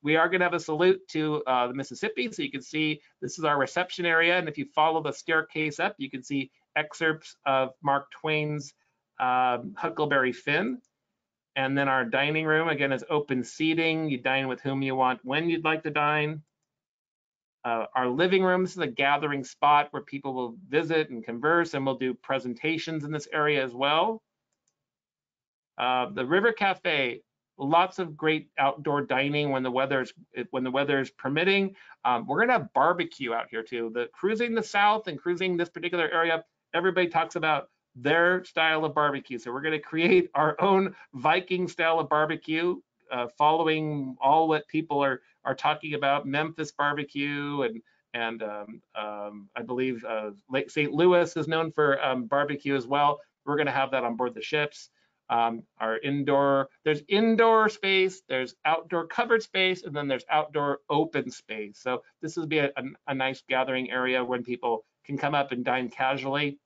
We are going to have a salute to the Mississippi, so you can see this is our reception area, and if you follow the staircase up, you can see excerpts of Mark Twain's Huckleberry Finn. And then our dining room, again, is open seating. You dine with whom you want, when you'd like to dine. Our living room, this is a gathering spot where people will visit and converse, and we'll do presentations in this area as well. The River Cafe, lots of great outdoor dining when the weather is permitting. We're gonna have barbecue out here too. The cruising the south and cruising this particular area, everybody talks about their style of barbecue. So we're gonna create our own Viking style of barbecue, following all what people are talking about, Memphis barbecue and and I believe Lake St. Louis is known for barbecue as well. We're going to have that on board the ships. There's indoor space, there's outdoor covered space, and then there's outdoor open space. So this will be a nice gathering area when people can come up and dine casually.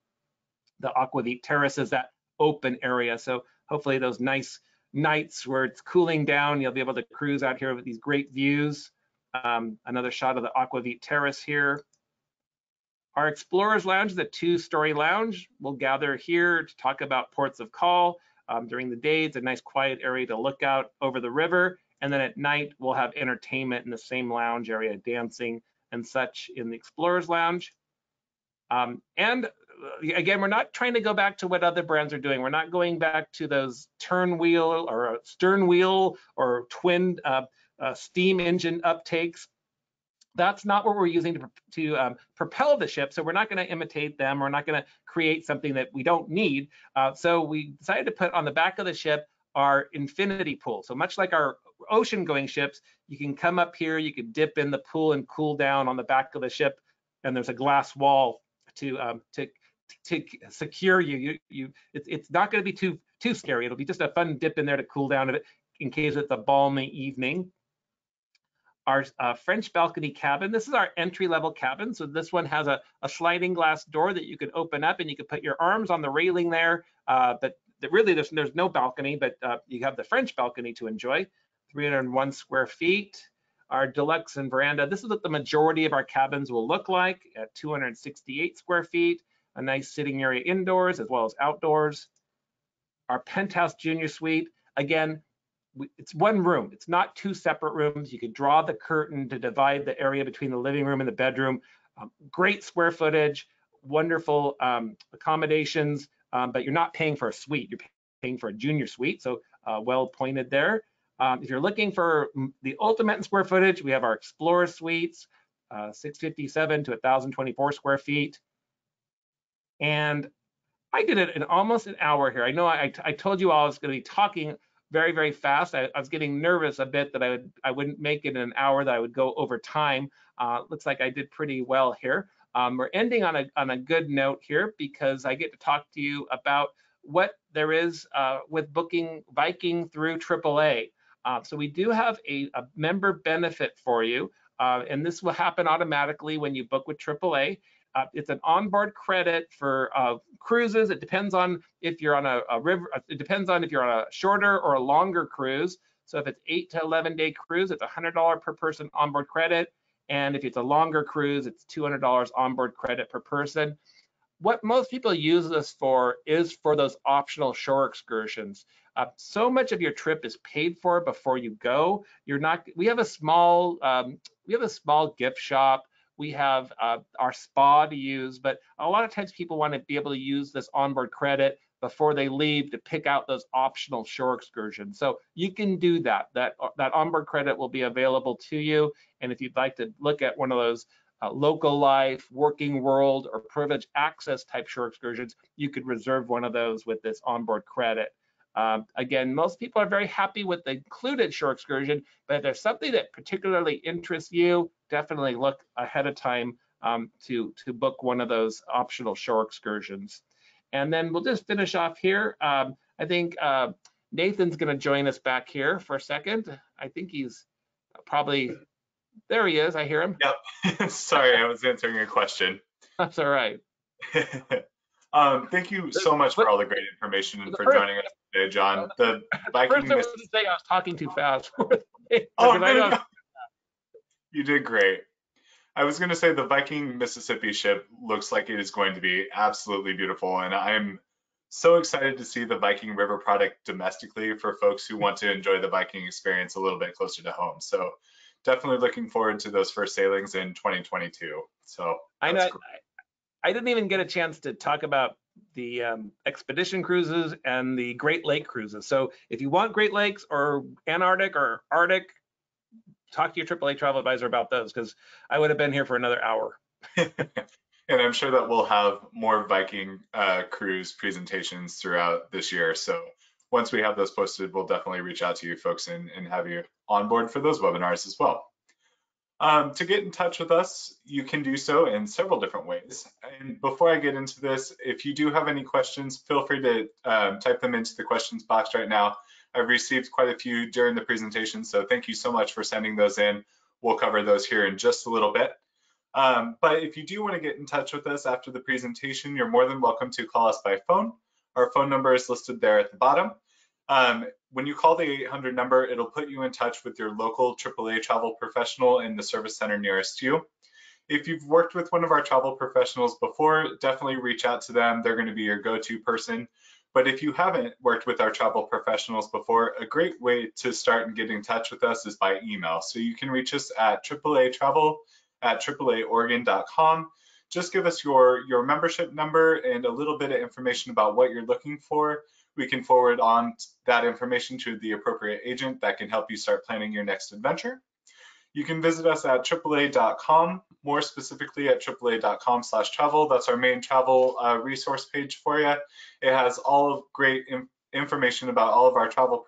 The Aquavit Terrace is that open area. So hopefully those nice nights where it's cooling down, you'll be able to cruise out here with these great views. Another shot of the Aquavit Terrace here. Our Explorers Lounge is a 2-story lounge. We'll gather here to talk about ports of call. During the day, it's a nice quiet area to look out over the river. And then at night, we'll have entertainment in the same lounge area, dancing and such in the Explorers Lounge. And again, we're not trying to go back to what other brands are doing. We're not going back to those turn wheel or stern wheel or twin steam engine uptakes. That's not what we're using to propel the ship. So we're not going to imitate them. We're not going to create something that we don't need. So we decided to put on the back of the ship our infinity pool. So much like our ocean going ships, you can come up here, you can dip in the pool and cool down on the back of the ship. And there's a glass wall to secure you. It's not going to be too scary. It'll be just a fun dip in there to cool down in case it's a balmy evening. Our French balcony cabin. This is our entry-level cabin. So this one has a sliding glass door that you can open up, and you can put your arms on the railing there. But really, there's no balcony, but you have the French balcony to enjoy. 301 square feet. Our deluxe and veranda. This is what the majority of our cabins will look like at 268 square feet. A nice sitting area indoors as well as outdoors. Our penthouse junior suite. Again, it's one room. It's not 2 separate rooms. You could draw the curtain to divide the area between the living room and the bedroom. Great square footage, wonderful accommodations, but you're not paying for a suite. You're paying for a junior suite, so well pointed there. If you're looking for the ultimate in square footage, we have our Explorer suites, 657 to 1,024 square feet. And I did it in almost an hour here. I know I told you all I was going to be talking very, very fast. I was getting nervous a bit that I wouldn't make it in an hour, that I would go over time. Looks like I did pretty well here. We're ending on a good note here because I get to talk to you about what there is with booking Viking through AAA. So we do have a member benefit for you, and this will happen automatically when you book with AAA. It's an onboard credit for cruises. It depends on if you're on a river. It depends on if you're on a shorter or a longer cruise. So if it's 8 to 11 day cruise, it's $100 per person onboard credit. And if it's a longer cruise, it's $200 onboard credit per person. What most people use this for is for those optional shore excursions. So much of your trip is paid for before you go. We have a small gift shop. We have our spa to use, but a lot of times people want to be able to use this onboard credit before they leave to pick out those optional shore excursions. So you can do that. That onboard credit will be available to you. And if you'd like to look at one of those local life, working world, or privileged access type shore excursions, you could reserve one of those with this onboard credit. Again, most people are very happy with the included shore excursion, but if there's something that particularly interests you, definitely look ahead of time to book one of those optional shore excursions. And then we'll just finish off here. I think Nathan's going to join us back here for a second. I think he's probably, there he is, I hear him. Yep, sorry, I was answering your question. That's all right. Thank you so much for all the great information and for joining us today, John. The Viking Mississippi. I was talking too fast. Oh, no. You did great. I was going to say the Viking Mississippi ship looks like it is going to be absolutely beautiful, and I'm so excited to see the Viking River product domestically for folks who want to enjoy the Viking experience a little bit closer to home. So definitely looking forward to those first sailings in 2022. So I know. I didn't even get a chance to talk about the expedition cruises and the Great Lake cruises. So if you want Great Lakes or Antarctic or Arctic, talk to your AAA travel advisor about those, because I would have been here for another hour. And I'm sure that we'll have more Viking cruise presentations throughout this year. So once we have those posted, we'll definitely reach out to you folks and have you on board for those webinars as well. To get in touch with us, you can do so in several different ways. And before I get into this, if you do have any questions, feel free to type them into the questions box right now. I've received quite a few during the presentation, so thank you so much for sending those in. We'll cover those here in just a little bit. But if you do want to get in touch with us after the presentation, you're more than welcome to call us by phone. Our phone number is listed there at the bottom. When you call the 800 number, it'll put you in touch with your local AAA travel professional in the service center nearest you. If you've worked with one of our travel professionals before, definitely reach out to them. They're going to be your go-to person. But if you haven't worked with our travel professionals before, a great way to start and get in touch with us is by email. So you can reach us at AAAtravel@AAAoregon.com. Just give us your membership number and a little bit of information about what you're looking for. We can forward on that information to the appropriate agent that can help you start planning your next adventure. You can visit us at AAA.com, more specifically at AAA.com/travel. That's our main travel resource page for you. It has all of great information about all of our travel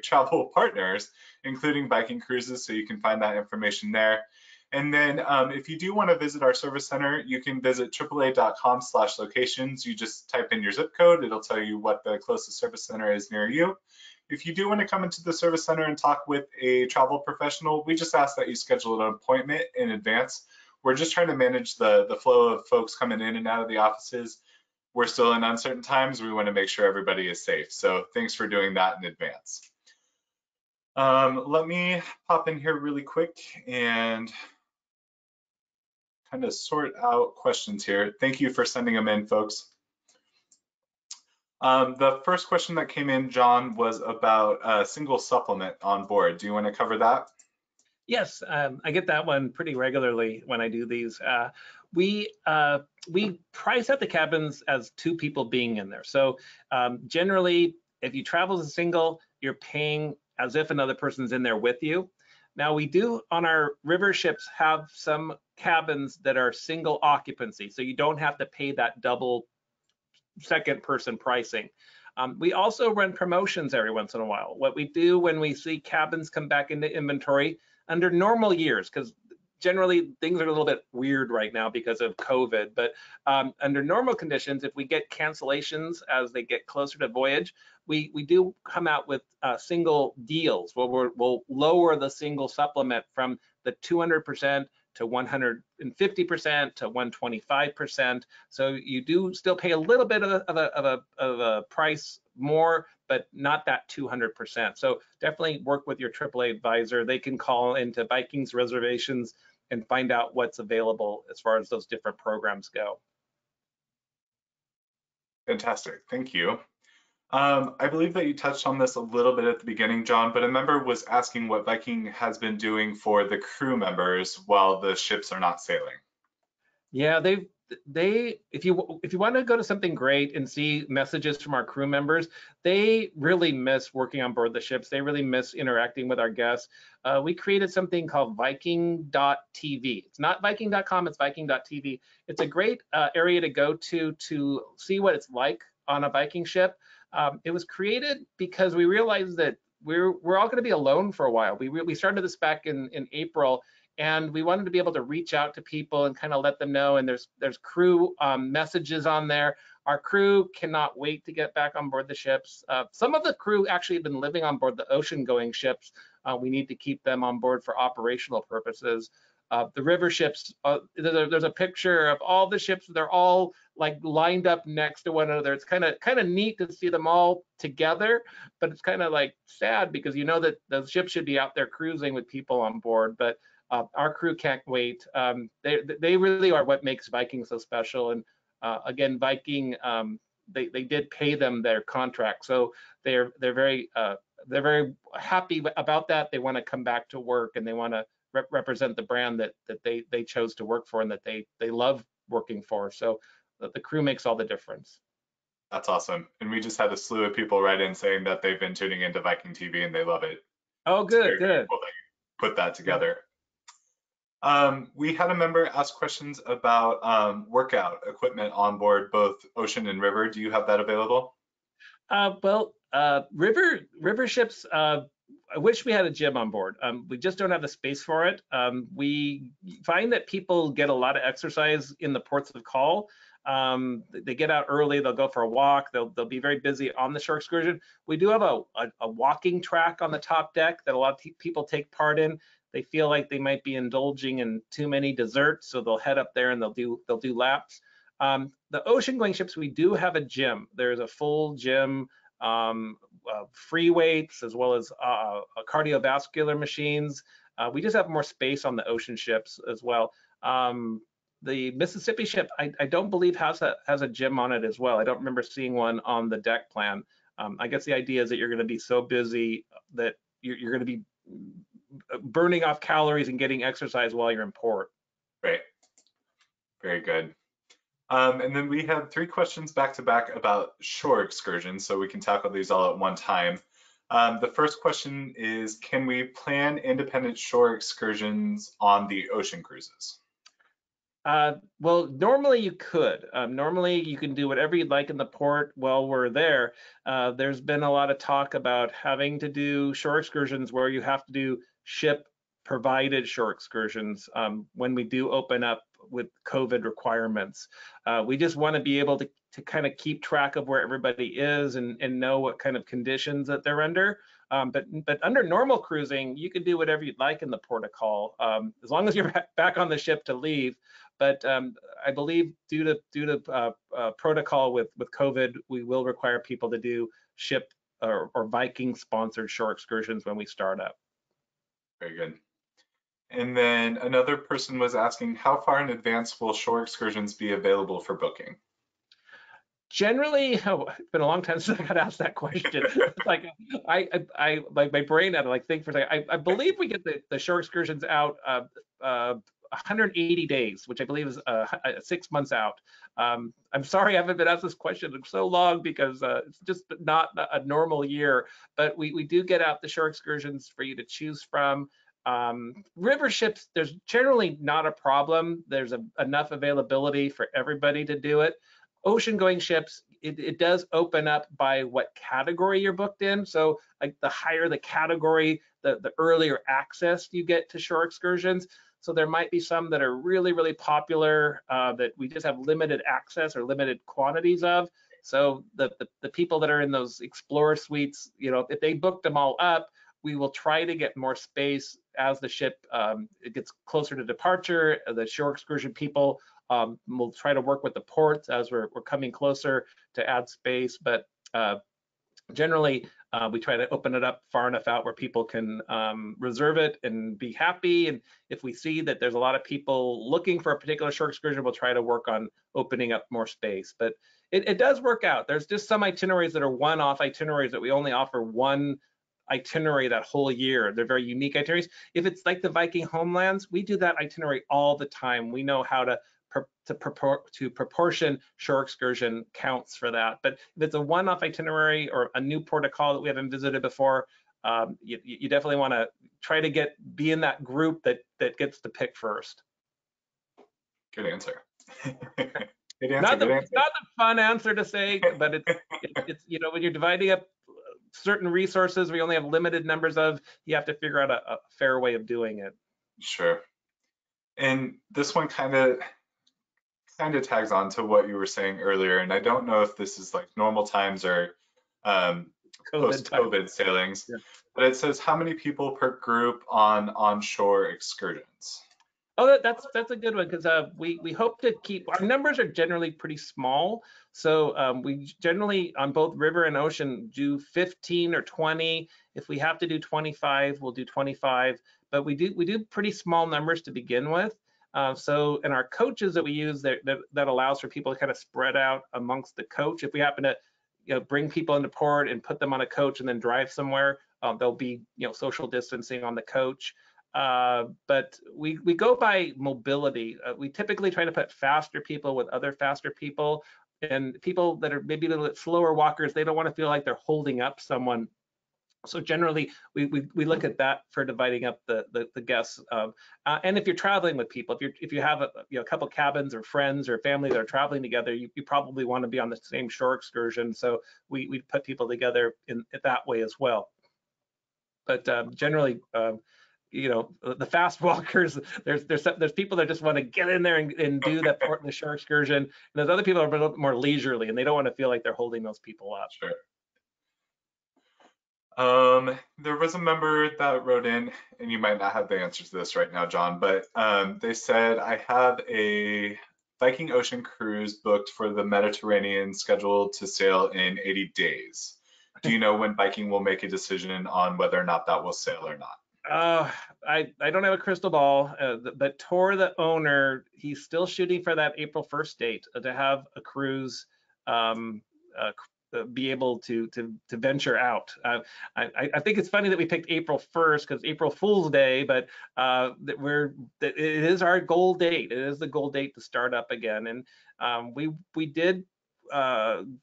travel partners, including Viking Cruises, so you can find that information there. And then if you do want to visit our service center, you can visit AAA.com/locations. You just type in your zip code. It'll tell you what the closest service center is near you. If you do want to come into the service center and talk with a travel professional, we just ask that you schedule an appointment in advance. We're just trying to manage the flow of folks coming in and out of the offices. We're still in uncertain times. We want to make sure everybody is safe. So thanks for doing that in advance. Let me pop in here really quick and kind of sort out questions here. Thank you for sending them in, folks. The first question that came in, John, was about a single supplement on board. Do you want to cover that? Yes, I get that one pretty regularly when I do these. We price out the cabins as two people being in there. So generally, if you travel as a single, you're paying as if another person's in there with you. Now we do on our river ships have some cabins that are single occupancy, so you don't have to pay that double second person pricing. We also run promotions every once in a while. What we do when we see cabins come back into inventory under normal years, because generally things are a little bit weird right now because of COVID, but under normal conditions, if we get cancellations as they get closer to voyage, we do come out with single deals where we'll lower the single supplement from the 200% to 150% to 125%. So you do still pay a little bit of a price more, but not that 200%. So definitely work with your AAA advisor. They can call into Vikings reservations and find out what's available as far as those different programs go. Fantastic, thank you. I believe that you touched on this a little bit at the beginning, John, but a member was asking what Viking has been doing for the crew members while the ships are not sailing. Yeah, if you want to go to something great and see messages from our crew members, they really miss working on board the ships. They really miss interacting with our guests. We created something called Viking.tv. It's not Viking.com, it's Viking.tv. It's a great area to go to see what it's like on a Viking ship. It was created because we realized that we're all going to be alone for a while. We started this back in April, and we wanted to be able to reach out to people and kind of let them know. And there's crew messages on there. Our crew cannot wait to get back on board the ships. Some of the crew actually have been living on board the ocean-going ships. We need to keep them on board for operational purposes. The river ships, there's a picture of all the ships. They're all like lined up next to one another. It's kind of neat to see them all together, but it's kind of like sad because you know that the ships should be out there cruising with people on board. But our crew can't wait. They really are what makes Viking so special. And again, Viking, they did pay them their contract, so they're very happy about that. They want to come back to work, and they want to represent the brand that they chose to work for and that they love working for. So the crew makes all the difference. That's awesome. And we just had a slew of people write in saying that they've been tuning into Viking TV and they love it. Oh, good, good. Cool that you put that together. We had a member ask questions about workout equipment on board both ocean and river. Do you have that available? River ships, I wish we had a gym on board. We just don't have the space for it. We find that people get a lot of exercise in the ports of call. They get out early, they'll go for a walk, they'll be very busy on the shore excursion. We do have a walking track on the top deck that a lot of people take part in. They feel like they might be indulging in too many desserts, so they'll head up there and they'll do laps. The ocean going ships, we do have a gym. There's a full gym, free weights, as well as cardiovascular machines. We just have more space on the ocean ships as well. The Mississippi ship, I don't believe has a gym on it as well. I don't remember seeing one on the deck plan. I guess the idea is that you're going to be so busy that you're going to be burning off calories and getting exercise while you're in port. Right. Very good. And then we have 3 questions back to back about shore excursions, so we can tackle these all at one time. The first question is, can we plan independent shore excursions on the ocean cruises? Well, normally you could. Normally you can do whatever you'd like in the port while we're there. There's been a lot of talk about having to do shore excursions where you have to do ship provided shore excursions when we do open up with COVID requirements. We just want to be able to kind of keep track of where everybody is and know what kind of conditions that they're under. But under normal cruising, you can do whatever you'd like in the port of call, as long as you're back on the ship to leave. But I believe due to protocol with COVID, we will require people to do ship or Viking sponsored shore excursions when we start up. Very good. And then another person was asking, how far in advance will shore excursions be available for booking? Generally, it's been a long time since I got asked that question. Like I like my brain had to like think for a second. I believe we get the shore excursions out 180 days, which I believe is 6 months out. I'm sorry I haven't been asked this question in so long because it's just not a normal year, but we do get out the shore excursions for you to choose from. River ships, there's generally not a problem. There's enough availability for everybody to do it. Ocean going ships, it does open up by what category you're booked in. So like the higher the category, the earlier access you get to shore excursions. So there might be some that are really, really popular that we just have limited access or limited quantities of. So the people that are in those Explorer suites, you know, if they booked them all up, we will try to get more space as the ship it gets closer to departure. The shore excursion people will try to work with the ports as we're coming closer to add space. But generally, we try to open it up far enough out where people can reserve it and be happy. And if we see that there's a lot of people looking for a particular shore excursion, we'll try to work on opening up more space. But it does work out. There's just some itineraries that are one-off itineraries that we only offer one itinerary that whole year. They're very unique itineraries. If it's like the Viking homelands, we do that itinerary all the time. We know how to proportion shore excursion counts for that. But if it's a one-off itinerary or a new port of call that we haven't visited before, you definitely want to try to be in that group that gets to pick first. Good answer. Good answer. Not the fun answer to say, but it's you know, when you're dividing up certain resources we only have limited numbers of, you have to figure out a fair way of doing it. Sure. And this one kind of tags on to what you were saying earlier, and I don't know if this is like normal times or post-COVID sailings, yeah. But it says how many people per group on onshore excursions? Oh, that's a good one, because we hope to keep, our numbers are generally pretty small. So we generally on both river and ocean do 15 or 20. If we have to do 25, we'll do 25. But we do pretty small numbers to begin with. So in our coaches that we use, that allows for people to kind of spread out amongst the coach. If we happen to bring people into port and put them on a coach and then drive somewhere, there'll be social distancing on the coach. But we go by mobility. We typically try to put faster people with other faster people, and people that are maybe a little bit slower walkers, they don't want to feel like they're holding up someone. So generally, we look at that for dividing up the guests. And if you're traveling with people, if you have a couple cabins or friends or family that are traveling together, you probably want to be on the same shore excursion. So we put people together in that way as well. But generally, the fast walkers, there's people that just want to get in there and do the shore excursion, and there's other people that are a little bit more leisurely, and they don't want to feel like they're holding those people up. Sure. There was a member that wrote in, and you might not have the answer to this right now, John, but they said, I have a Viking Ocean cruise booked for the Mediterranean scheduled to sail in 80 days. Do you know when Viking will make a decision on whether or not that will sail or not? I don't have a crystal ball, but Tor, the owner, he's still shooting for that April 1st date to have a cruise be able to venture out. I think it's funny that we picked April 1st because April Fool's Day, but it is our goal date. It is the goal date to start up again, and we did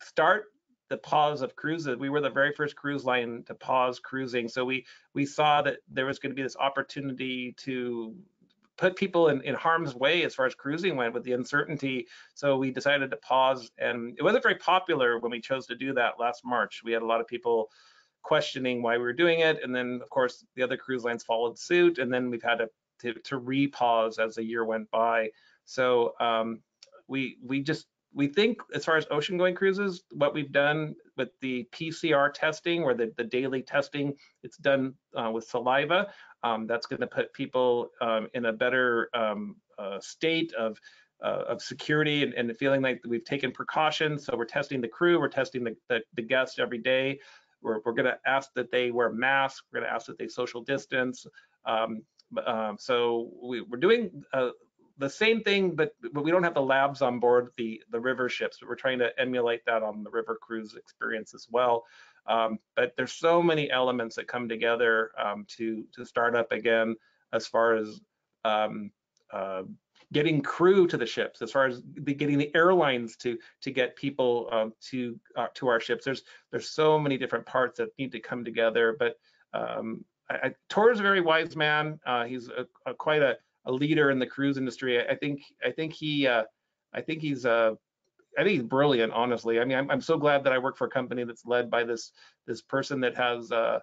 start the pause of cruises. We were the very first cruise line to pause cruising, so we saw that there was going to be this opportunity to put people in harm's way as far as cruising went with the uncertainty. So we decided to pause, and it wasn't very popular when we chose to do that last March. We had a lot of people questioning why we were doing it, and then of course the other cruise lines followed suit, and then we've had to re-pause as the year went by. So we think as far as ocean going cruises, what we've done with the PCR testing, or the daily testing, it's done with saliva. That's going to put people in a better state of security and feeling like we've taken precautions. So we're testing the crew, we're testing the guests every day. We're going to ask that they wear masks. We're going to ask that they social distance. So we're doing the same thing, but we don't have the labs on board the river ships, but we're trying to emulate that on the river cruise experience as well. But there's so many elements that come together to start up again, as far as getting crew to the ships, as far as getting the airlines to get people to our ships. There's so many different parts that need to come together. But Tor is a very wise man. He's quite a leader in the cruise industry. I think he's brilliant, honestly. I mean, I'm so glad that I work for a company that's led by this person that has the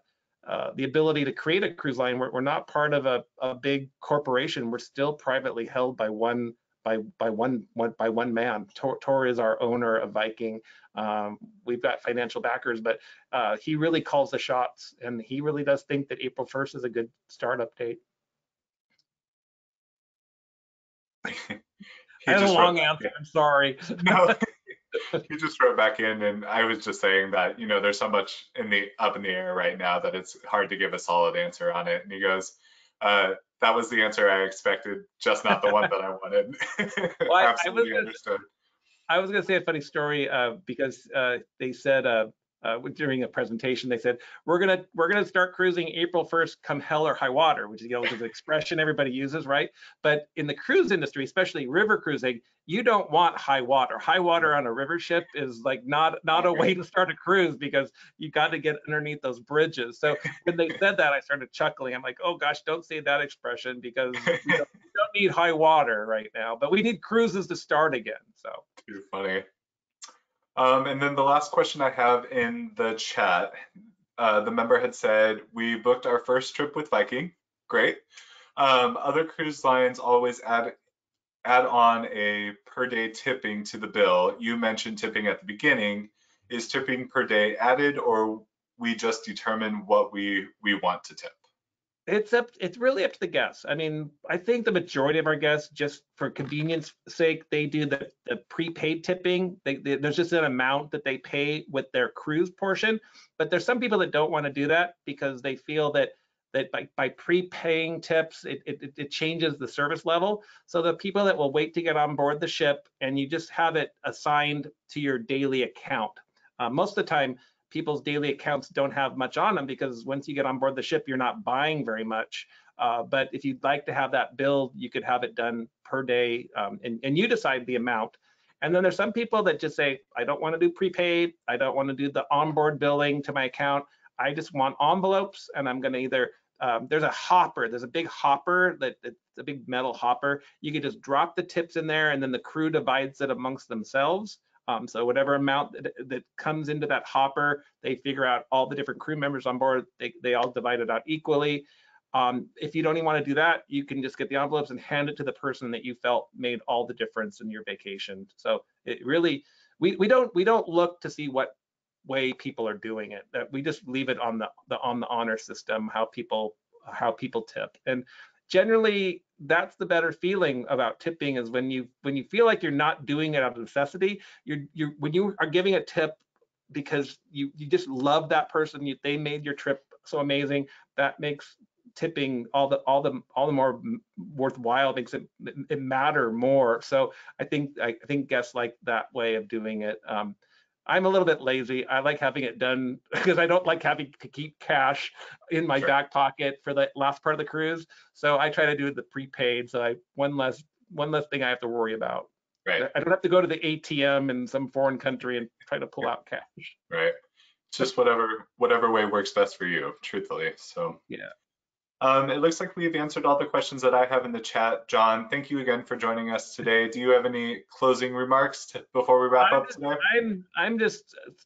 ability to create a cruise line. We're not part of a big corporation. We're still privately held by one man. Tor is our owner of Viking. We've got financial backers, but he really calls the shots, and he really does think that April 1st is a good startup date. I had a long answer. I'm sorry. No, he just wrote back in, and I was just saying that, there's so much up in the air right now that it's hard to give a solid answer on it. And he goes, that was the answer I expected, just not the one that I wanted. Well, absolutely understood. I was going to say a funny story because they said during a presentation, they said we're gonna start cruising April 1st, come hell or high water, which is an expression everybody uses, right? But in the cruise industry, especially river cruising, you don't want high water. High water on a river ship is like not a way to start a cruise, because you got to get underneath those bridges. So when they said that, I started chuckling. I'm like, oh gosh, don't say that expression, because we don't need high water right now, but we need cruises to start again. So too funny. And then the last question I have in the chat, the member had said, we booked our first trip with Viking. Great. Other cruise lines always add on a per day tipping to the bill. You mentioned tipping at the beginning. Is tipping per day added, or we just determine what we want to tip? It's really up to the guests. I mean, I think the majority of our guests, just for convenience sake, they do the prepaid tipping. There's just an amount that they pay with their cruise portion. But there's some people that don't want to do that, because they feel that by prepaying tips, it changes the service level. So the people that will wait to get on board the ship, and you just have it assigned to your daily account. Most of the time, people's daily accounts don't have much on them, because once you get on board the ship, you're not buying very much. But if you'd like to have that billed, you could have it done per day, and you decide the amount. And then there's some people that just say, I don't want to do prepaid. I don't want to do the onboard billing to my account. I just want envelopes, and I'm going to either, there's a big hopper, it's a big metal hopper. You could just drop the tips in there, and then the crew divides it amongst themselves. So whatever amount that comes into that hopper, they figure out all the different crew members on board. They all divide it out equally. If you don't even want to do that, you can just get the envelopes and hand it to the person that you felt made all the difference in your vacation. So it really, we don't look to see what way people are doing it. We just leave it on the honor system, how people tip. And generally, that's the better feeling about tipping, is when you feel like you're not doing it out of necessity. When you are giving a tip because you just love that person, they made your trip so amazing, that makes tipping all the more worthwhile, makes it matter more. So I think guests like that way of doing it. I'm a little bit lazy. I like having it done because I don't like having to keep cash in my back pocket for the last part of the cruise. So I try to do the prepaid. So one less thing I have to worry about. Right. I don't have to go to the ATM in some foreign country and try to pull out cash. Right. Just whatever way works best for you, truthfully. So yeah. It looks like we've answered all the questions that I have in the chat. John, thank you again for joining us today. Do you have any closing remarks before we wrap up today?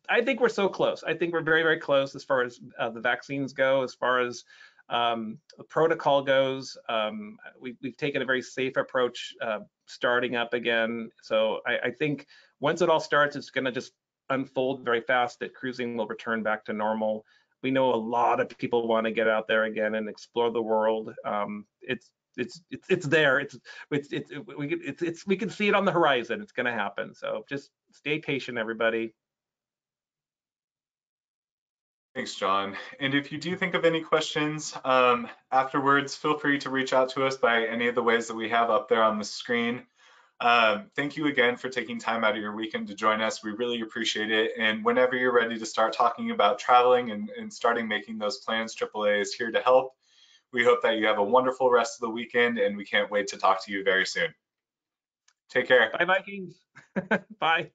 I think we're so close. I think we're very, very close as far as the vaccines go, as far as the protocol goes. We've taken a very safe approach starting up again. So I think once it all starts, it's going to just unfold very fast, that cruising will return back to normal. We know a lot of people want to get out there again and explore the world. It's there. We can see it on the horizon. It's going to happen. So just stay patient, everybody. Thanks, John. And if you do think of any questions afterwards, feel free to reach out to us by any of the ways that we have up there on the screen. Thank you again for taking time out of your weekend to join us. We really appreciate it. And whenever you're ready to start talking about traveling and starting making those plans, AAA is here to help. We hope that you have a wonderful rest of the weekend, and we can't wait to talk to you very soon. Take care. Bye, Vikings. Bye.